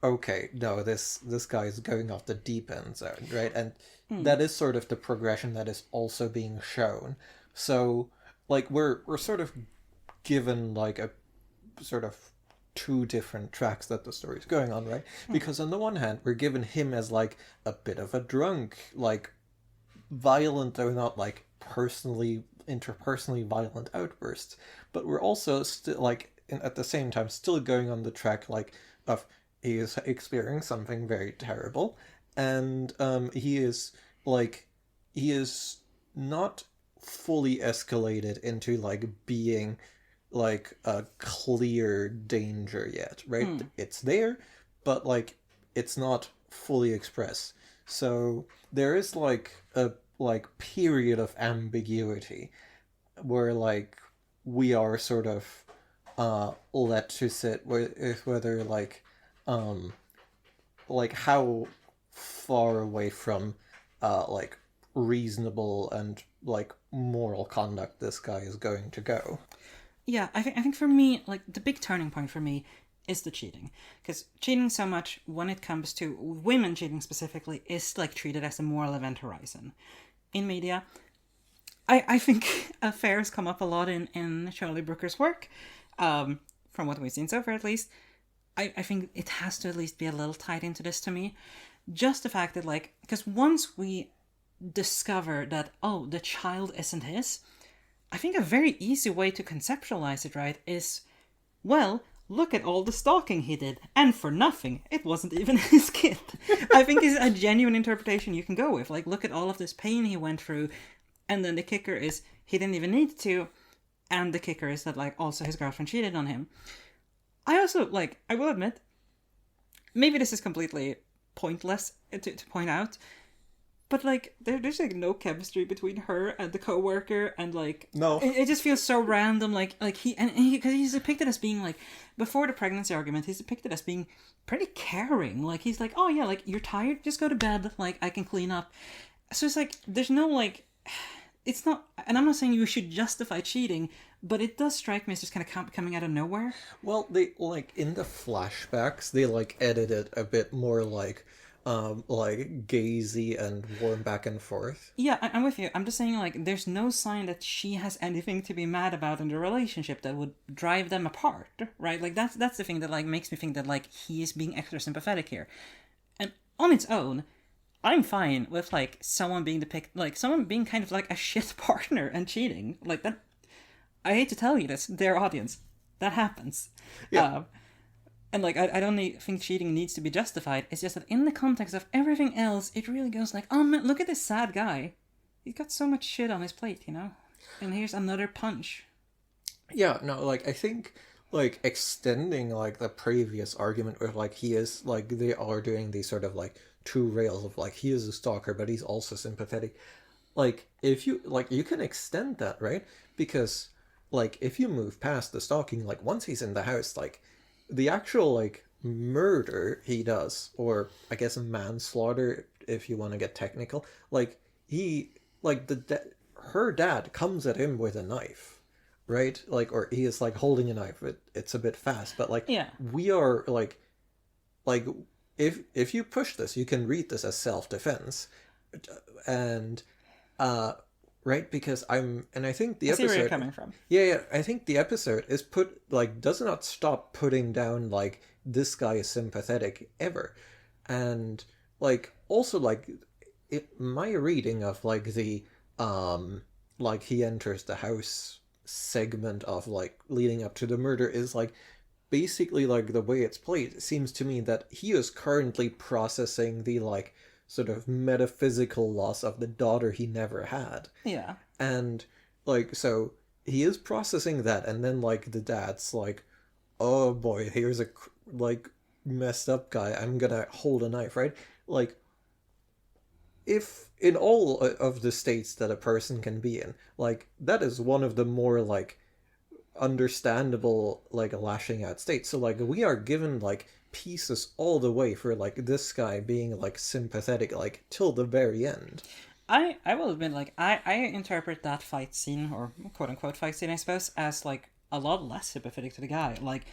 okay, no, this guy is going off the deep end zone, right? And that is sort of the progression that is also being shown. So, like, we're sort of given, like, a sort of 2 different tracks that the story's going on, right? Because on the one hand, we're given him as, like, a bit of a drunk, like, violent, though not, like, interpersonally violent outbursts. But we're also still, like, at the same time, still going on the track, like, of he is experiencing something very terrible, and he is not fully escalated into, like, being, like, a clear danger yet, right? It's there, but, like, it's not fully expressed. So there is, like, a, like, period of ambiguity where, like, we are sort of let to sit with whether, like how far away from like reasonable and, like, moral conduct this guy is going to go.
Yeah, I think for me, like, the big turning point for me is the cheating. Because cheating so much, when it comes to women cheating specifically, is, like, treated as a moral event horizon. In media, I think affairs come up a lot in Charlie Brooker's work, from what we've seen so far at least. I think it has to at least be a little tied into this to me. Just the fact that, like, because once we discover that, oh, the child isn't his, I think a very easy way to conceptualize it, right, is, well, look at all the stalking he did, and for nothing, it wasn't even his kid. I think is a genuine interpretation you can go with. Like, look at all of this pain he went through, and then the kicker is he didn't even need to, and the kicker is that, like, also his girlfriend cheated on him. I also, like, I will admit, maybe this is completely pointless to point out, but, like, there's, like, no chemistry between her and the coworker, and, like,
no,
it just feels so random. Like he, because he's depicted as being, like, before the pregnancy argument, he's depicted as being pretty caring. Like, he's like, oh yeah, like, you're tired, just go to bed, like, I can clean up. So it's like, there's no, like, it's not, and I'm not saying you should justify cheating, but it does strike me as just kind of coming out of nowhere.
Well, they, like, in the flashbacks, they, like, edit it a bit more, like gazy and warm back and forth.
Yeah, I'm with you. I'm just saying, like, there's no sign that she has anything to be mad about in the relationship that would drive them apart, right? Like, that's the thing that, like, makes me think that, like, he is being extra sympathetic here. And on its own, I'm fine with, like, someone being someone being kind of like a shit partner and cheating. Like, that, I hate to tell you this, their audience, that happens.
Yeah.
And, like, I don't think cheating needs to be justified. It's just that in the context of everything else, it really goes like, oh man, look at this sad guy. He's got so much shit on his plate, you know? And here's another punch.
Yeah, no, like, I think, like, extending, like, the previous argument where, like, he is, like, they are doing these sort of, like, 2 rails of, like, he is a stalker, but he's also sympathetic. Like, if you, like, you can extend that, right? Because, like, if you move past the stalking, like, once he's in the house, like, the actual, like, murder he does, or I guess manslaughter if you want to get technical, like, he, like, her dad comes at him with a knife, right? Like, or he is, like, holding a knife. It's a bit fast, but, like,
yeah,
we are, like if you push this, you can read this as self-defense, and right, because I think the episode,
see where you're coming from.
Yeah, I think the episode is does not stop putting down, like, this guy is sympathetic ever. And like also like my reading of like the like he enters the house segment of like leading up to the murder is like basically like the way it's played, it seems to me that he is currently processing the like sort of metaphysical loss of the daughter he never had.
Yeah.
And like so he is processing that, and then like the dad's like, oh boy, here's a like messed up guy, I'm gonna hold a knife, right? Like, if in all of the states that a person can be in, like that is one of the more like understandable like lashing out states. So like we are given like pieces all the way for like this guy being like sympathetic like till the very end.
I will admit, like, I interpret that fight scene, or quote unquote fight scene, I suppose, as like a lot less sympathetic to the guy. Like,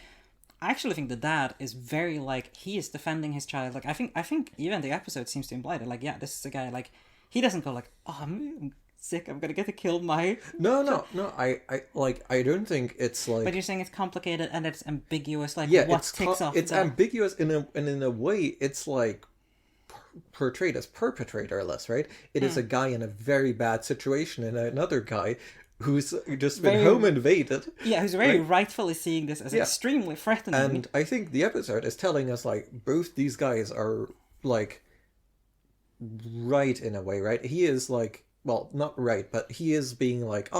I actually think the dad is very like, he is defending his child. Like, I think even the episode seems to imply that, like, yeah, this is a guy, like, he doesn't go like, oh, I'm sick, I'm gonna get to kill my...
No, I don't think it's like...
But you're saying it's complicated and it's ambiguous, like,
yeah,
what ticks off
it's ambiguous in a way it's like portrayed as perpetratorless, right? It is a guy in a very bad situation and another guy who's just been home invaded.
Yeah, who's very rightfully seeing this as extremely threatening.
And I think the episode is telling us, like, both these guys are, like, right in a way, right? He is, like, well, not right, but he is being like,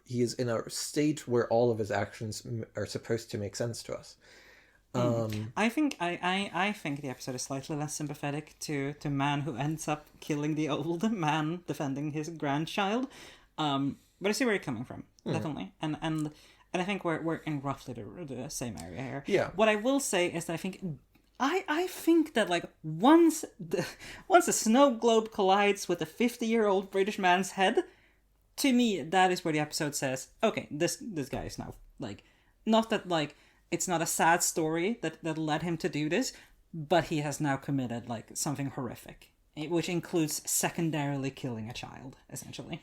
he is in a state where all of his actions are supposed to make sense to us.
I think I think the episode is slightly less sympathetic to man who ends up killing the old man defending his grandchild. But I see where you're coming from, definitely, and I think we're in roughly the same area here.
Yeah.
What I will say is that I think that like once a snow globe collides with a 50-year-old British man's head, to me that is where the episode says, okay, this guy is now like, not that like it's not a sad story that led him to do this, but he has now committed like something horrific, which includes secondarily killing a child, essentially.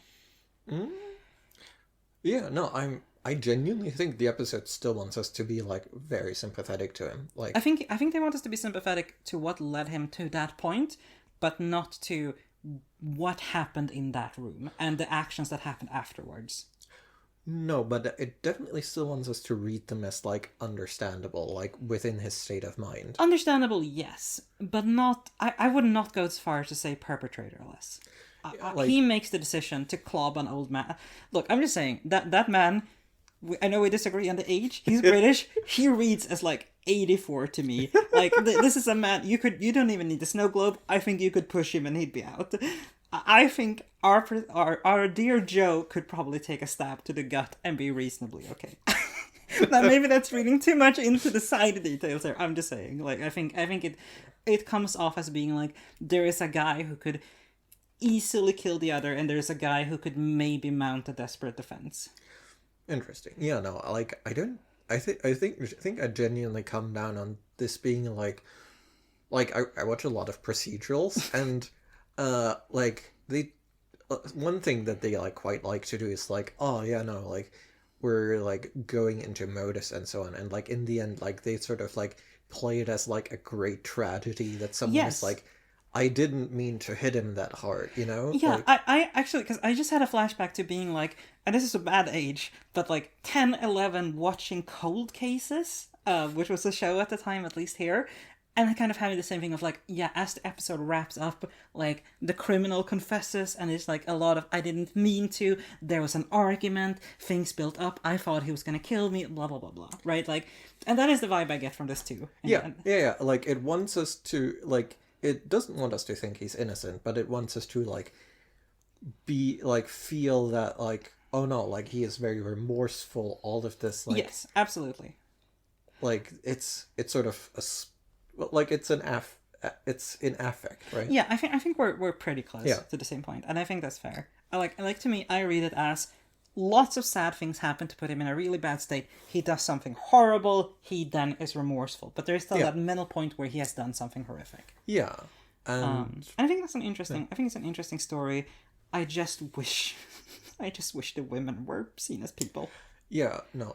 Yeah, no, I genuinely think the episode still wants us to be like very sympathetic to him. Like,
I think they want us to be sympathetic to what led him to that point, but not to what happened in that room and the actions that happened afterwards.
No, but it definitely still wants us to read them as like understandable, like within his state of mind.
Understandable, yes, but not. I would not go as far as to say perpetratorless. He makes the decision to clob an old man. Look, I'm just saying that man. I know we disagree on the age. He's British. He reads as like 84 to me. Like this is a man. You don't even need the snow globe. I think you could push him and he'd be out. I think our dear Joe could probably take a stab to the gut and be reasonably okay. Now maybe that's reading too much into the side details there. I'm just saying. Like I think it comes off as being like there is a guy who could easily kill the other, and there's a guy who could maybe mount a desperate defense.
Interesting. Yeah, no, like I think I genuinely come down on this being like I watch a lot of procedurals and like they one thing that they like quite like to do is like, oh yeah, no, like we're like going into modus and so on, and like in the end like they sort of like play it as like a great tragedy that someone is like, I didn't mean to hit him that hard, you know?
Yeah,
like,
I actually, because I just had a flashback to being like, and this is a bad age, but like 10, 11 watching Cold Cases, which was a show at the time, at least here. And I kind of having the same thing of like, yeah, as the episode wraps up, like the criminal confesses and it's like a lot of, I didn't mean to, there was an argument, things built up, I thought he was going to kill me, blah, blah, blah, blah, right? Like, and that is the vibe I get from this too.
Yeah, like it wants us to, like, it doesn't want us to think he's innocent, but it wants us to like be like feel that like, oh no, like he is very remorseful, all of this, like,
yes, absolutely,
like it's sort of like it's in affect, right?
Yeah, I think we're pretty close to the same point, and I think that's fair. I like to me, I read it as lots of sad things happen to put him in a really bad state. He does something horrible. He then is remorseful, but there's still that middle point where he has done something horrific.
Yeah, and
I think that's an interesting. I think it's an interesting story. I just wish the women were seen as people.
Yeah, no,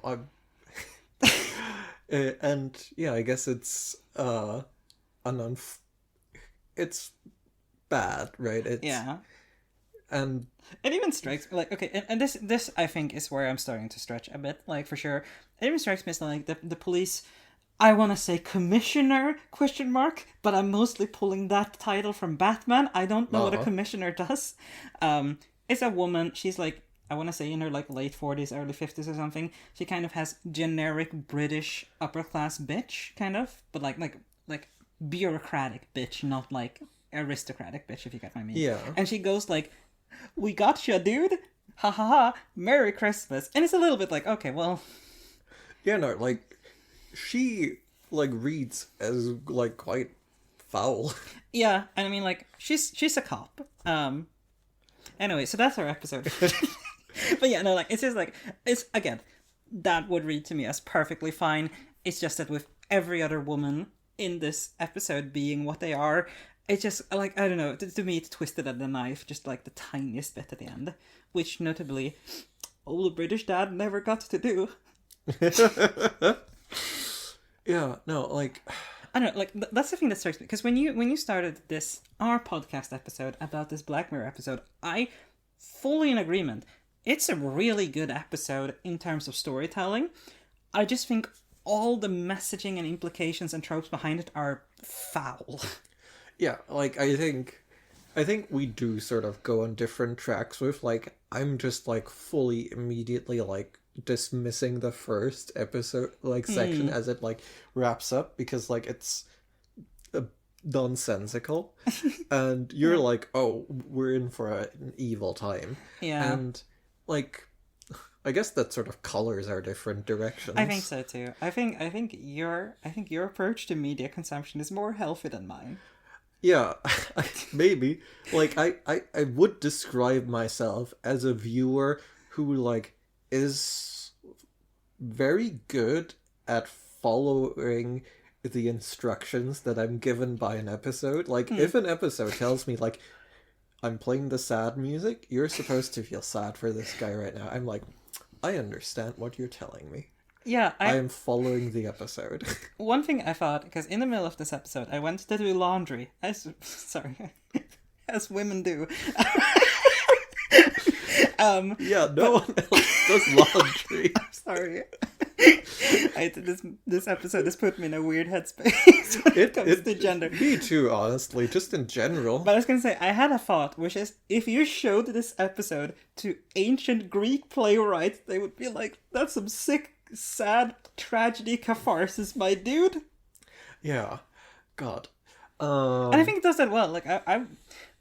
and yeah, I guess it's it's bad, right? And
it even strikes like, okay, and this I think is where I'm starting to stretch a bit, like, for sure. It even strikes me as like the police, I want to say commissioner question mark, but I'm mostly pulling that title from Batman. I don't know what a commissioner does. It's a woman. She's like, I want to say in her like late 40s, early 50s or something. She kind of has generic British upper class bitch kind of, but like bureaucratic bitch, not like aristocratic bitch, if you get what I mean.
Yeah.
And she goes like, "We gotcha, dude. Ha ha ha. Merry Christmas." And it's a little bit like, okay, well,
yeah, no, like she like reads as like quite foul.
Yeah, and I mean, like, she's a cop. Anyway, so that's our episode. But yeah, no, like, it's just like, it's, again, that would read to me as perfectly fine. It's just that with every other woman in this episode being what they are, it's just, like, I don't know, to me it's twisted at the knife, just like the tiniest bit at the end, which notably, old British dad never got to do.
Yeah, no, like,
I don't know, like, that's the thing that strikes me, because when you started our podcast episode about this Black Mirror episode, I fully in agreement. It's a really good episode in terms of storytelling. I just think all the messaging and implications and tropes behind it are foul.
Yeah, like, I think we do sort of go on different tracks with, like, I'm just, like, fully immediately, like, dismissing the first episode, like, section as it, like, wraps up, because, like, it's nonsensical. And you're like, oh, we're in for an evil time.
Yeah.
And, like, I guess that sort of colors our different directions.
I think so too. I think your approach to media consumption is more healthy than mine.
Yeah, maybe. Like, I would describe myself as a viewer who, like, is very good at following the instructions that I'm given by an episode. Like, if an episode tells me, like, I'm playing the sad music, you're supposed to feel sad for this guy right now, I'm like, I understand what you're telling me.
Yeah,
I am following the episode.
One thing I thought, because in the middle of this episode, I went to do laundry. As women do.
Yeah, no one else does laundry.
I'm sorry. This episode has put me in a weird headspace when it comes to gender.
Me too, honestly, just in general.
But I was going to say, I had a thought, which is, if you showed this episode to ancient Greek playwrights, they would be like, that's some sick, sad tragedy catharsis, my dude.
Yeah. God.
And I think it does that well. Like,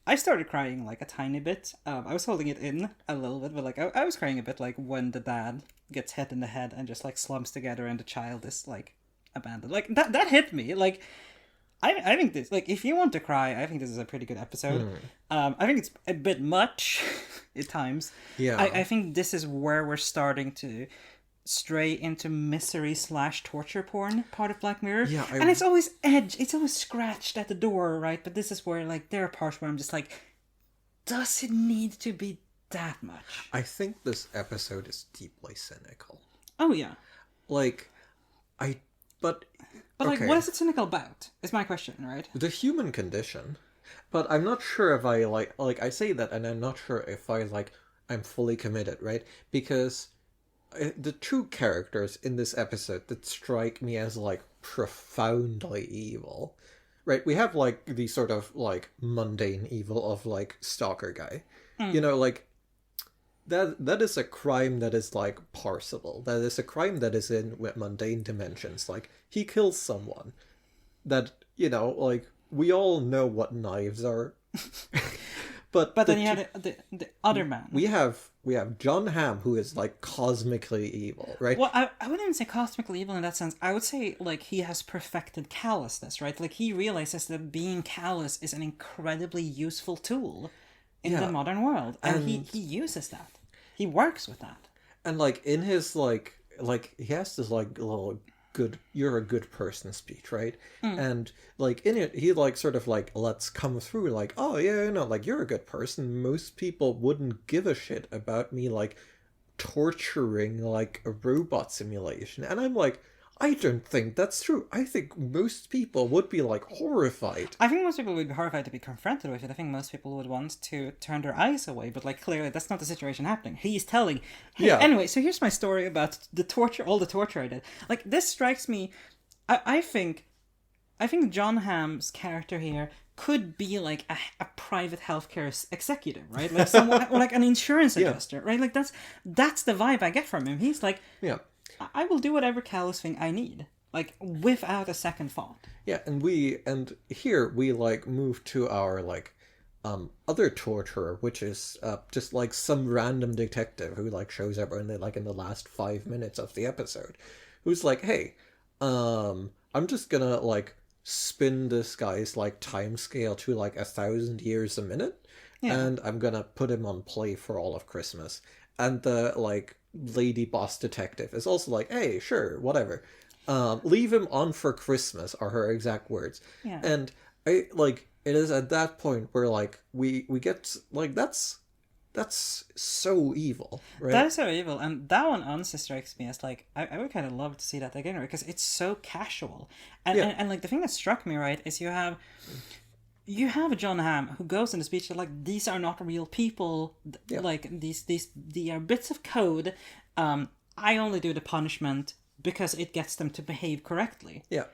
I started crying, like, a tiny bit. I was holding it in a little bit, but, like, I was crying a bit, like, when the dad gets hit in the head and just, like, slumps together and the child is, like, abandoned. Like, that hit me. Like, I think this, like, if you want to cry, I think this is a pretty good episode. I think it's a bit much at times.
Yeah.
I think this is where we're starting to stray into misery/torture porn part of Black Mirror.
Yeah,
and it's always it's always scratched at the door, right? But this is where, like, there are parts where I'm just like, does it need to be that much?
I think this episode is deeply cynical.
Oh yeah.
Like, But
like, what is it cynical about? Is my question, right?
The human condition. But I'm not sure if I, like, I say that and I'm not sure if I'm fully committed, right? Because the two characters in this episode that strike me as, like, profoundly evil, right? We have, like, the sort of, like, mundane evil of, like, stalker guy. You know, like, that is a crime that is, like, parsable. That is a crime that is in mundane dimensions. Like, he kills someone that, you know, like, we all know what knives are. But
then you have the other man.
We have John Hamm, who is, like, cosmically evil, right?
Well, I wouldn't even say cosmically evil in that sense. I would say, like, he has perfected callousness, right? Like, he realizes that being callous is an incredibly useful tool in the modern world. And he uses that. He works with that. And,
like, in his, like, he has this, like, little good, you're a good person speech, right? And, like, in it, he, like, sort of, like, lets come through, like, oh, yeah, you know, like, you're a good person. Most people wouldn't give a shit about me, like, torturing, like, a robot simulation. And I'm like, I don't think that's true. I think most people would be, like, horrified.
I think most people would be horrified to be confronted with it. I think most people would want to turn their eyes away, but, like, clearly that's not the situation happening. He's telling, hey,
Yeah.
Anyway, so here's my story about all the torture I did. Like, this strikes me, I think John Hamm's character here could be like a private healthcare executive, right? Like someone, or like an insurance adjuster, right? Like that's the vibe I get from him. He's like,
Yeah.
I will do whatever callous thing I need, like without a second thought.
Yeah, and here we, like, move to our, like, other torturer, which is just, like, some random detective who, like, shows up in the last 5 minutes of the episode, who's like, hey, I'm just gonna, like, spin this guy's, like, time scale to, like, 1,000 years a minute, and I'm gonna put him on play for all of Christmas. And the, like, lady boss detective is also like, hey, sure, whatever. Leave him on for Christmas, are her exact words.
Yeah.
And I, like, it is at that point where, like, we get, like, that's so evil, right?
That is so evil, and that one honestly strikes me as, like, I would kind of love to see that again, right? Because it's so casual. And like, the thing that struck me, right, is you have John Hamm who goes in the speech that, like, these are not real people, like, they are bits of code. I only do the punishment because it gets them to behave correctly.
Yeah.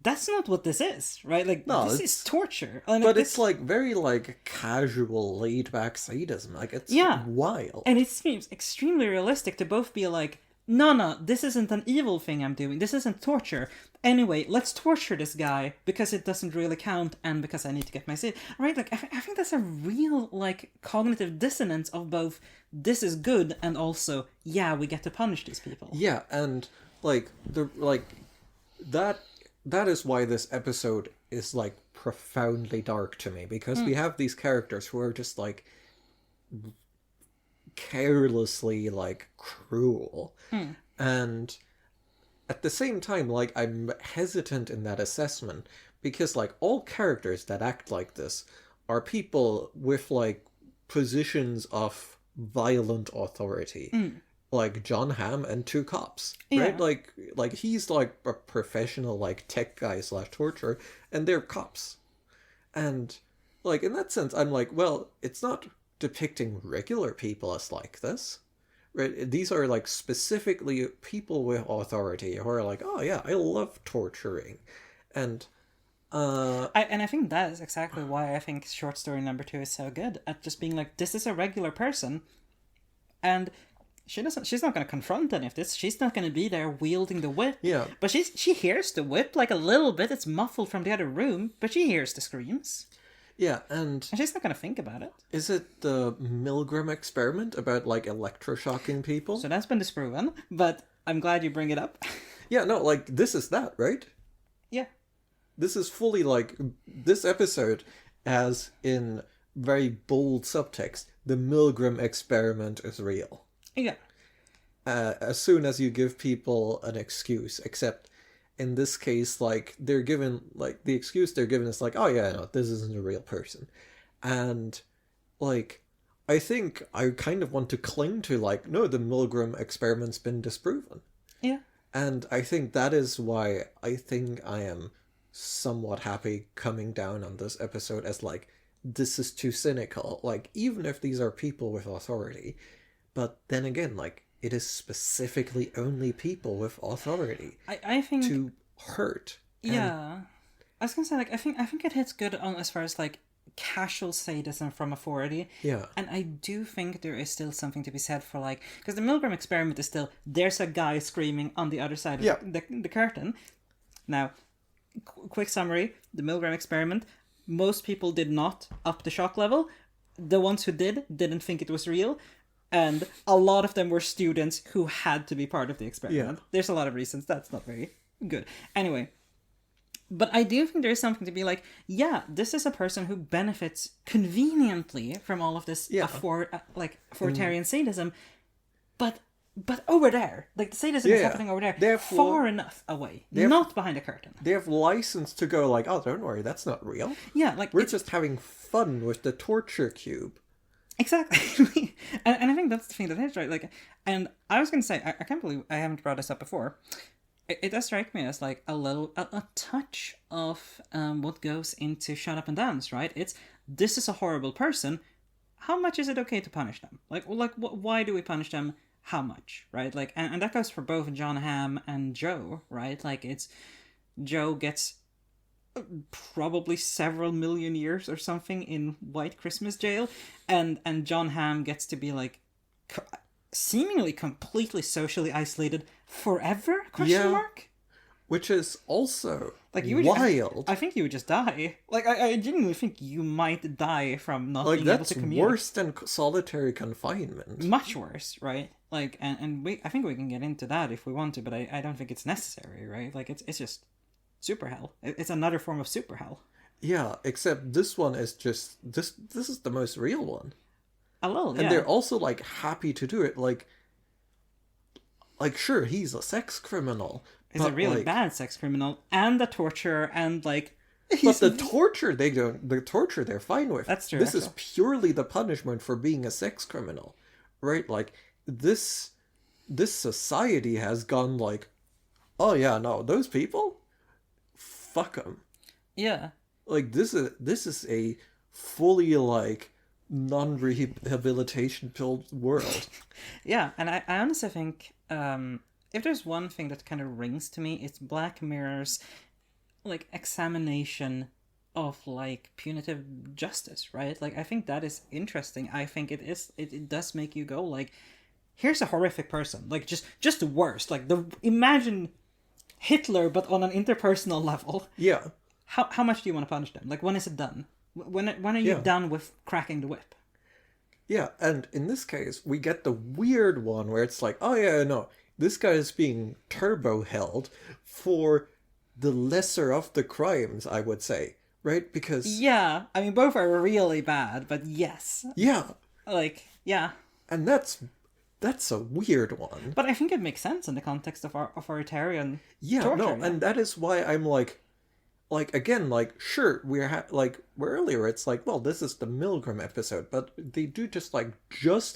That's not what this is, right? Like,
No,
this is torture. And
but it's, like, very, like, casual, laid-back sadism. Like, it's wild.
And it seems extremely realistic to both be like, no, this isn't an evil thing I'm doing. This isn't torture. Anyway, let's torture this guy because it doesn't really count and because I need to get my seat. Right? Like, I think that's a real, like, cognitive dissonance of both this is good and also, we get to punish these people.
Yeah, and, like, that is why this episode is, like, profoundly dark to me, because we have these characters who are just, like, carelessly, like, cruel. And at the same time, like, I'm hesitant in that assessment, because, like, all characters that act like this are people with, like, positions of violent authority. Like John Hamm and two cops, right? Like he's, like, a professional, like, tech guy / torturer, and they're cops. And, like, in that sense, I'm like, well, it's not depicting regular people as like this, right? These are, like, specifically people with authority who are like, oh yeah, I love torturing. And
I think that is exactly why I think short story number 2 is so good at just being like, this is a regular person, and she's not going to confront any of this. She's not going to be there wielding the whip.
Yeah.
But she hears the whip, like, a little bit. It's muffled from the other room, but she hears the screams.
Yeah, and
she's not going to think about it.
Is it the Milgram experiment about, like, electroshocking people?
So that's been disproven, but I'm glad you bring it up.
Yeah, no, like, this is that, right?
Yeah.
This is fully, like, this episode has, in very bold subtext, the Milgram experiment is real.
Yeah.
As soon as you give people an excuse, except in this case, like, they're given, like, the excuse they're given is like, oh yeah, no, this isn't a real person. And, like, I think I kind of want to cling to, like, no, the Milgram experiment's been disproven.
Yeah.
And I think that is why I think I am somewhat happy coming down on this episode as, like, this is too cynical. Like, even if these are people with authority, but then again, like, it is specifically only people with authority.
I think
to hurt.
Yeah. I was gonna say, like, I think it hits good on as far as, like, casual sadism from authority.
Yeah.
And I do think there is still something to be said for, like, because the Milgram experiment is still, there's a guy screaming on the other side of the curtain. Now, quick summary, the Milgram experiment, most people did not up the shock level. The ones who didn't think it was real. And a lot of them were students who had to be part of the experiment.
Yeah.
There's a lot of reasons that's not very good. Anyway, but I do think there is something to be like, yeah, this is a person who benefits conveniently from all of this authoritarian sadism, but over there, like, the sadism is happening over there,
therefore,
far enough away, not behind a curtain.
They have license to go like, oh, don't worry, that's not real.
Yeah, like,
we're just having fun with the torture cube.
Exactly. and I think that's the thing that is, right? Like, and I was going to say, I can't believe I haven't brought this up before. It does strike me as like a touch of what goes into Shut Up and Dance, right? This is a horrible person. How much is it okay to punish them? Why do we punish them? How much, right? Like, and that goes for both John Hamm and Joe, right? Like, it's Joe gets probably several million years or something in White Christmas jail, and John Hamm gets to be like seemingly completely socially isolated forever? Question mark.
Which is also
like
wild.
I think you would just die. Like, I genuinely think you might die from not being able to commute.
Like, that's worse than solitary confinement.
Much worse, right? Like, and I think we can get into that if we want to, but I don't think it's necessary, right? Like, it's just super hell. It's another form of super hell.
Yeah, except this one is just... This is the most real one.
A little, yeah.
And they're also, like, happy to do it. Like, sure, he's a sex criminal.
He's a really bad sex criminal and a torturer and, like...
But the torture, they're fine with.
That's true.
This is purely the punishment for being a sex criminal. Right? Like, this society has gone like, oh yeah, no, those people? Fuck them.
Yeah.
Like, this is a fully, like, non-rehabilitation filled world.
Yeah, and I honestly think if there's one thing that kind of rings to me, it's Black Mirror's like examination of like punitive justice, right? Like, I think that is interesting. I think it does make you go like, here's a horrific person, like just the worst. Like, imagine Hitler but on an interpersonal level.
Yeah.
How much do you want to punish them? Like, when is it done? When are you done with cracking the whip?
Yeah, and in this case, we get the weird one where it's like, oh yeah, no, this guy is being turbo-held for the lesser of the crimes, I would say, right? Because...
Yeah, I mean, both are really bad, but yes.
Yeah.
Like, yeah.
And that's a weird one.
But I think it makes sense in the context of authoritarian
torture.
No,
and that is why I'm like, again, like, sure, we're earlier, it's like, well, this is the Milgram episode, but they do just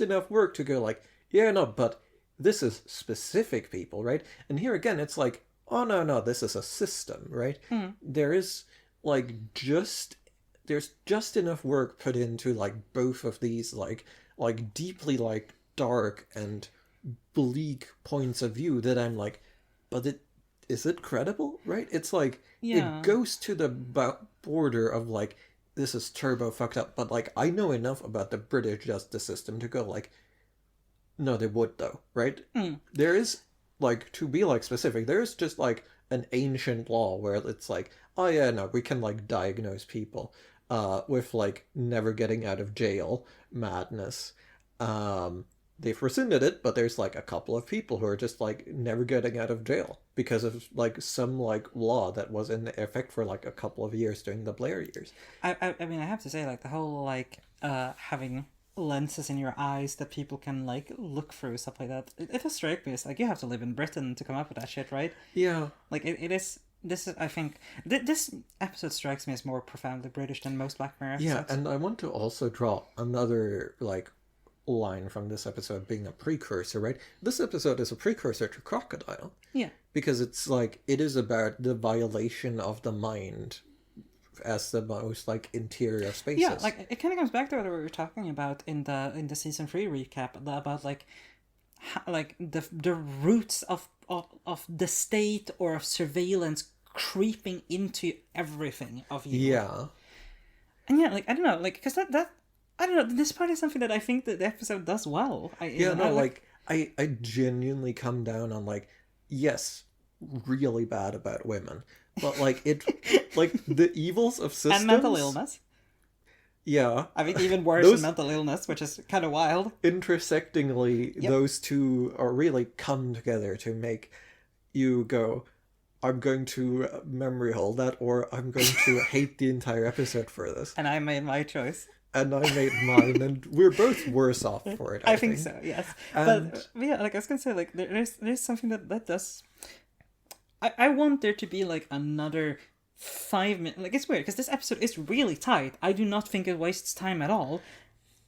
enough work to go like, yeah, no, but this is specific people, right? And here again, it's like, oh, no, this is a system, right? There is, there's just enough work put into, like, both of these, like deeply, like, dark and bleak points of view that I'm like, but is it credible, right? It's like, it goes to the border of, like, this is turbo fucked up, but, like, I know enough about the British justice system to go, like, no, they would, though, right? There is, like, to be, like, specific, there is just, like, an ancient law where it's like, oh, yeah, no, we can, like, diagnose people with, like, never getting out of jail madness. They've rescinded it, but there's, like, a couple of people who are just, like, never getting out of jail because of, like, some, like, law that was in effect for, like, a couple of years during the Blair years.
I mean, I have to say, like, the whole, like, having lenses in your eyes that people can, like, look through, stuff like that, it does strike me as, like, you have to live in Britain to come up with that shit, right?
Yeah.
Like, it is... This is, I think... This episode strikes me as more profoundly British than most Black Mirror episodes.
Yeah, and I want to also draw another, like, line from this episode being a precursor, right? This episode is a precursor to Crocodile.
Yeah.
Because it's like, it is about the violation of the mind as the most, like, interior of spaces.
Yeah, like, it kind of comes back to what we were talking about in the season 3 recap about, like, the roots of the state or of surveillance creeping into everything of you.
Yeah.
And yeah, like, I don't know, like, because that I don't know, this part is something that I think that the episode does well.
I genuinely come down on, like, yes, really bad about women, but, like, it, like, the evils of systems...
And mental illness.
Yeah.
I mean, even worse than mental illness, which is kind of wild.
Intersectingly, those two are really come together to make you go, I'm going to memory hold that, or I'm going to hate the entire episode for this.
And I made my choice.
And I made mine, and we're both worse off for it,
I think so, yes. But yeah, like, I was going to say, like, there's something that does... I want there to be, like, another 5 minutes... Like, it's weird, because this episode is really tight. I do not think it wastes time at all.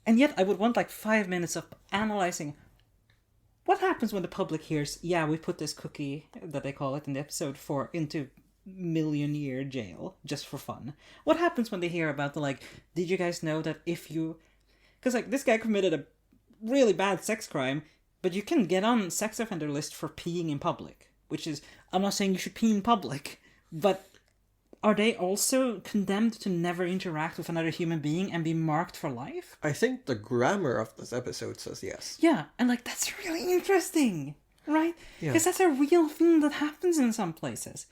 And yet, I would want, like, 5 minutes of analyzing what happens when the public hears, yeah, we put this cookie, that they call it in the episode, into million-year jail, just for fun? What happens when they hear about did you guys know that if you... Because, this guy committed a really bad sex crime, but you can get on sex offender list for peeing in public, which is... I'm not saying you should pee in public, but are they also condemned to never interact with another human being and be marked for life?
I think the grammar of this episode says yes.
Yeah, and that's really interesting, right? Because that's a real thing that happens in some places.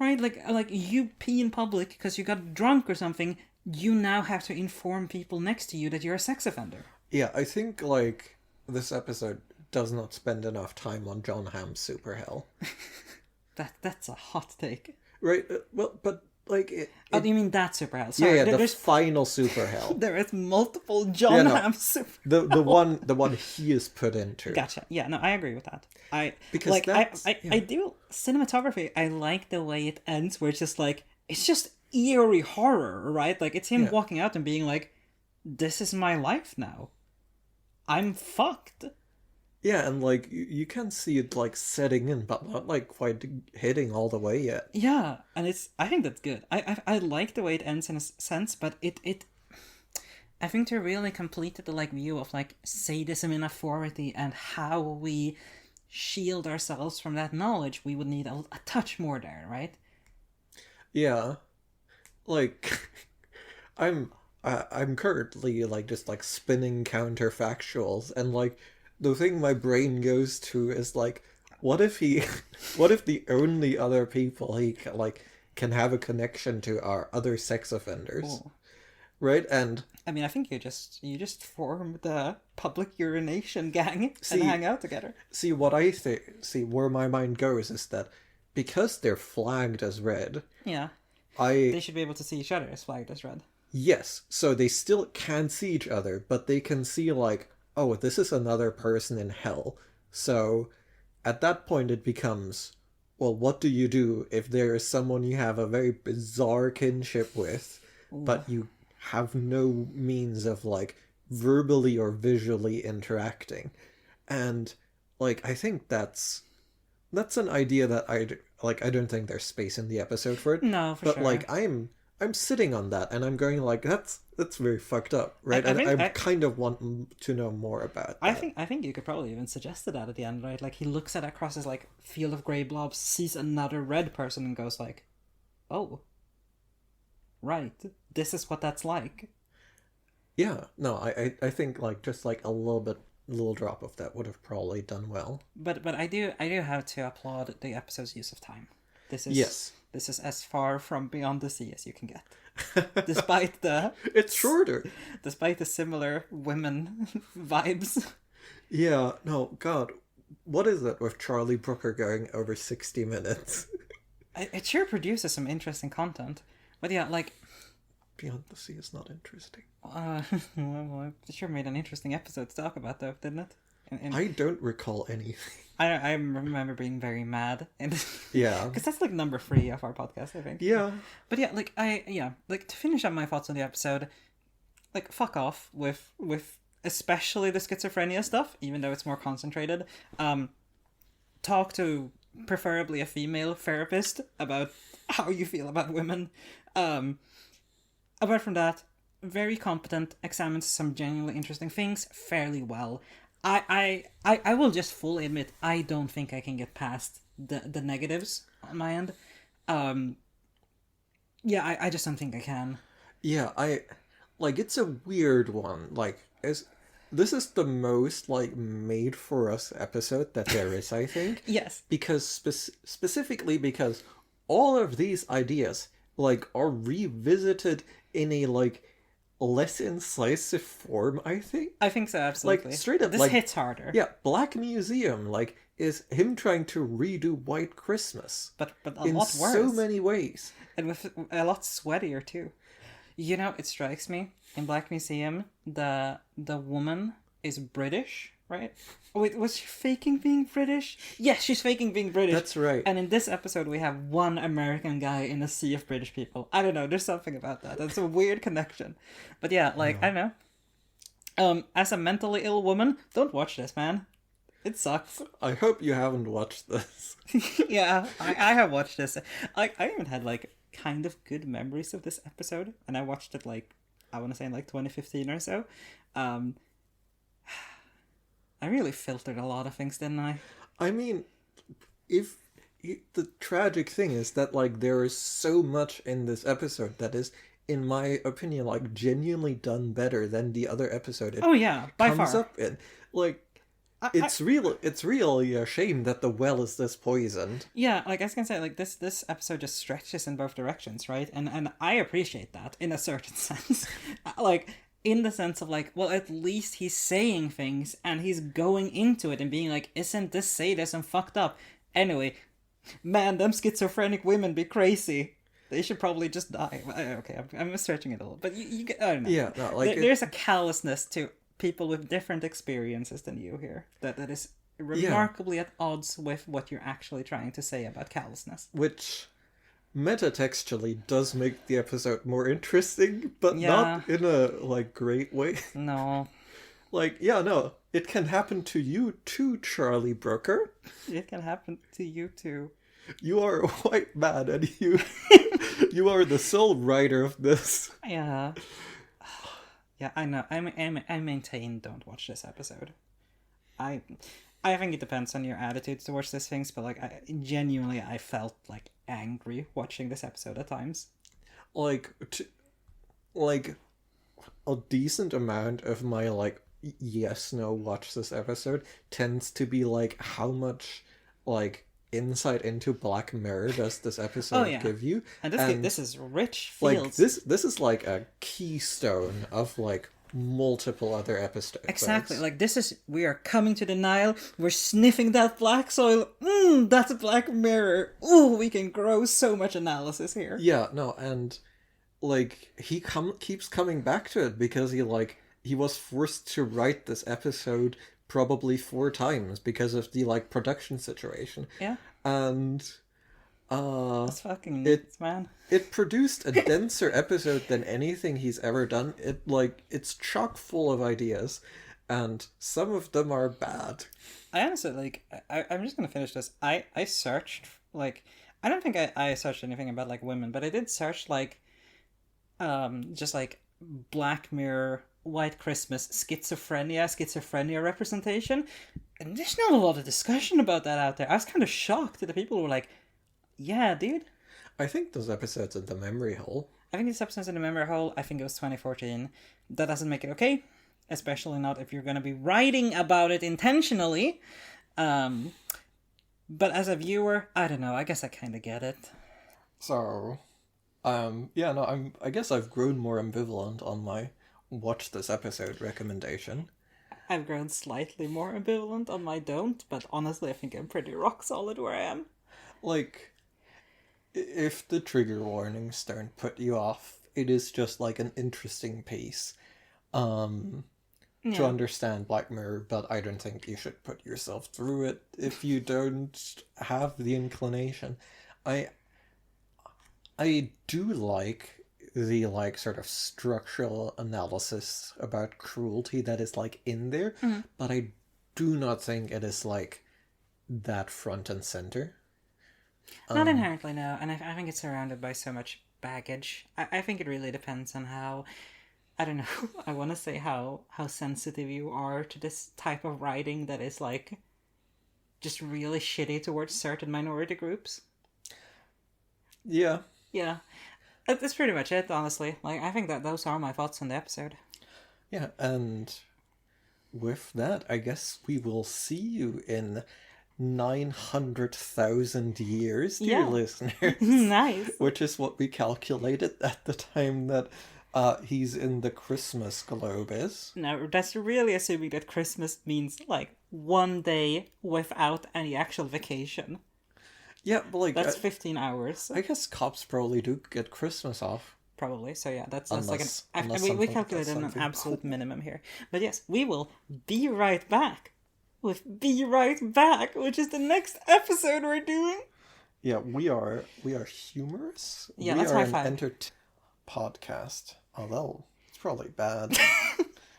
Right? Like you pee in public because you got drunk or something, you now have to inform people next to you that you're a sex offender.
Yeah, I think, this episode does not spend enough time on John Hamm's super hell.
That's a hot take.
Right? Well, but,
oh, do you mean that super hell? Sorry,
yeah, there's final super hell.
There is multiple John Hamm super
the one he is put into.
Gotcha. Yeah, no, I agree with that. I do cinematography. I like the way it ends, where it's just it's just eerie horror, right? It's him walking out and being like, "This is my life now. I'm fucked."
Yeah, and you can see it setting in, but not quite hitting all the way yet.
Yeah, and I think that's good. I like the way it ends in a sense, but it I think to really complete the view of sadism in authority and how we shield ourselves from that knowledge, we would need a touch more there, right?
Yeah, I'm currently just spinning counterfactuals, and the thing my brain goes to is what if the only other people he can have a connection to are other sex offenders. Ooh. Right? And
I mean, I think you just form the public urination gang and hang out together.
See, what I see where my mind goes is that because they're flagged as red,
they should be able to see each other as flagged as red.
Yes, so they still can see each other, but they can see oh, this is another person in hell. So at that point it becomes, well, what do you do if there is someone you have a very bizarre kinship with, but you have no means of verbally or visually interacting? And I think that's an idea that I don't think there's space in the episode for it.
No, for sure.
But I'm sitting on that, and I'm going that's very fucked up, right? I kind of want to know more about that.
I think you could probably even suggest that at the end, right? He looks at across his field of grey blobs, sees another red person, and goes oh, right, this is what that's like.
Yeah, no, I think just a little drop of that would have probably done well.
But I do have to applaud the episode's use of time. This is as far from Beyond the Sea as you can get. Despite the...
It's shorter.
Despite the similar women vibes.
Yeah, no, God. What is it with Charlie Brooker going over 60 minutes?
It sure produces some interesting content. But yeah,
Beyond the Sea is not interesting.
Well, it sure made an interesting episode to talk about, though, didn't it?
I don't recall anything.
I remember being very mad.
Yeah.
Because that's number 3 of our podcast, I think.
Yeah.
But yeah, to finish up my thoughts on the episode, fuck off with especially the schizophrenia stuff, even though it's more concentrated. Talk to preferably a female therapist about how you feel about women. Apart from that, very competent, examines some genuinely interesting things fairly well. I will just fully admit, I don't think I can get past the negatives on my end. Yeah, I just don't think I can.
Yeah, it's a weird one. This is the most made for us episode that there is, I think.
Yes.
Because specifically because all of these ideas are revisited in a less incisive form, I think.
I think so, absolutely.
Straight up,
this hits harder.
Yeah, Black Museum, is him trying to redo White Christmas.
But a
in
lot worse.
so many ways.
And with a lot sweatier, too. It strikes me, in Black Museum, the woman is British, right? Oh, wait, was she faking being British? Yes, she's faking being British.
That's right.
And in this episode, we have one American guy in a sea of British people. I don't know, there's something about that. That's a weird connection. But yeah, I don't know. As a mentally ill woman, don't watch this, man. It sucks.
I hope you haven't watched this.
Yeah, I have watched this. I even had like kind of good memories of this episode, and I watched it like I want to say in like 2015 or so. I really filtered a lot of things, didn't I?
I mean, the tragic thing is that like there is so much in this episode that is, in my opinion, like genuinely done better than the other episode.
Oh yeah, by
comes
far.
Up in like. It's really a shame that the well is this poisoned.
Yeah, like I was gonna say, like this episode just stretches in both directions, right? And I appreciate that in a certain sense. Like in the sense of like, well, at least he's saying things and he's going into it and being like, isn't this sadism fucked up? Anyway, man, them schizophrenic women be crazy. They should probably just die. Okay, I'm stretching it a little, but you get, I don't know.
Yeah, no, like
there's a callousness to people with different experiences than you here that is remarkably at odds with what you're actually trying to say about callousness,
which metatextually does make the episode more interesting, but not in a like great way.
No.
Like, yeah, no, it can happen to you too, Charlie Brooker.
It can happen to you too.
You are a white man, and you are the sole writer of this.
Yeah. Yeah, I know. I maintain don't watch this episode. I think it depends on your attitude towards these things, but like I felt like angry watching this episode at times.
Like a decent amount of my like yes no watch this episode tends to be like how much like insight into Black Mirror does this episode give you,
and this is rich
fields.
Like
this is like a keystone of like multiple other episodes.
Exactly, like this is, we are coming to the Nile, we're sniffing that black soil, that's a Black Mirror, ooh, we can grow so much analysis here.
Yeah, no, and like he keeps coming back to it because he was forced to write this episode probably 4 times because of the like production situation.
Yeah.
And
that's fucking nuts, man.
It produced a denser episode than anything he's ever done. It's chock full of ideas, and some of them are bad.
I honestly like I'm just gonna finish this. I searched like, I don't think I searched anything about like women, but I did search like just like Black Mirror, White Christmas, schizophrenia representation, and there's not a lot of discussion about that out there. I was kind of shocked that the people were like, yeah, dude.
I think those episodes in the memory hole.
I think these episodes in the memory hole, I think it was 2014. That doesn't make it okay, especially not if you're going to be writing about it intentionally. But as a viewer, I don't know, I guess I kind of get it.
So, I guess I've grown more ambivalent on my watch this episode recommendation.
I've grown slightly more ambivalent on my don't, but honestly I think I'm pretty rock solid where I am.
Like, if the trigger warnings don't put you off, it is just like an interesting piece to understand Black Mirror, but I don't think you should put yourself through it if you don't have the inclination. I do like the like sort of structural analysis about cruelty that is like in there, but I do not think it is like that front and center.
Not inherently, no, and I think it's surrounded by so much baggage. I think it really depends on how, I don't know, I want to say how sensitive you are to this type of writing that is like just really shitty towards certain minority groups.
Yeah.
Yeah. That's pretty much it, honestly. Like, I think that those are my thoughts on the episode.
Yeah, and with that, I guess we will see you in 900,000 years, dear listeners.
Nice.
Which is what we calculated at the time that he's in the Christmas globe is.
No, that's really assuming that Christmas means, like, one day without any actual vacation.
Yeah, but like...
That's 15 hours.
I guess cops probably do get Christmas off.
Probably, so yeah, that's
unless,
like we calculated an absolute minimum here. But yes, we will be right back with Be Right Back, which is the next episode we're doing.
Yeah, we are humorous.
Yeah, that's high five.
Podcast. Although it's probably bad.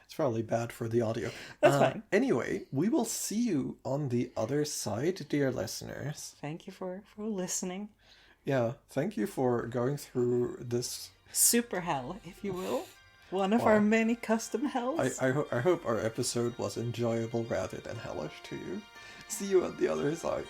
It's probably bad for the audio.
That's fine.
Anyway, we will see you on the other side, dear listeners.
Thank you for listening.
Yeah, thank you for going through this
super hell, if you will. One of our many custom hells.
I hope our episode was enjoyable rather than hellish to you. See you on the other side.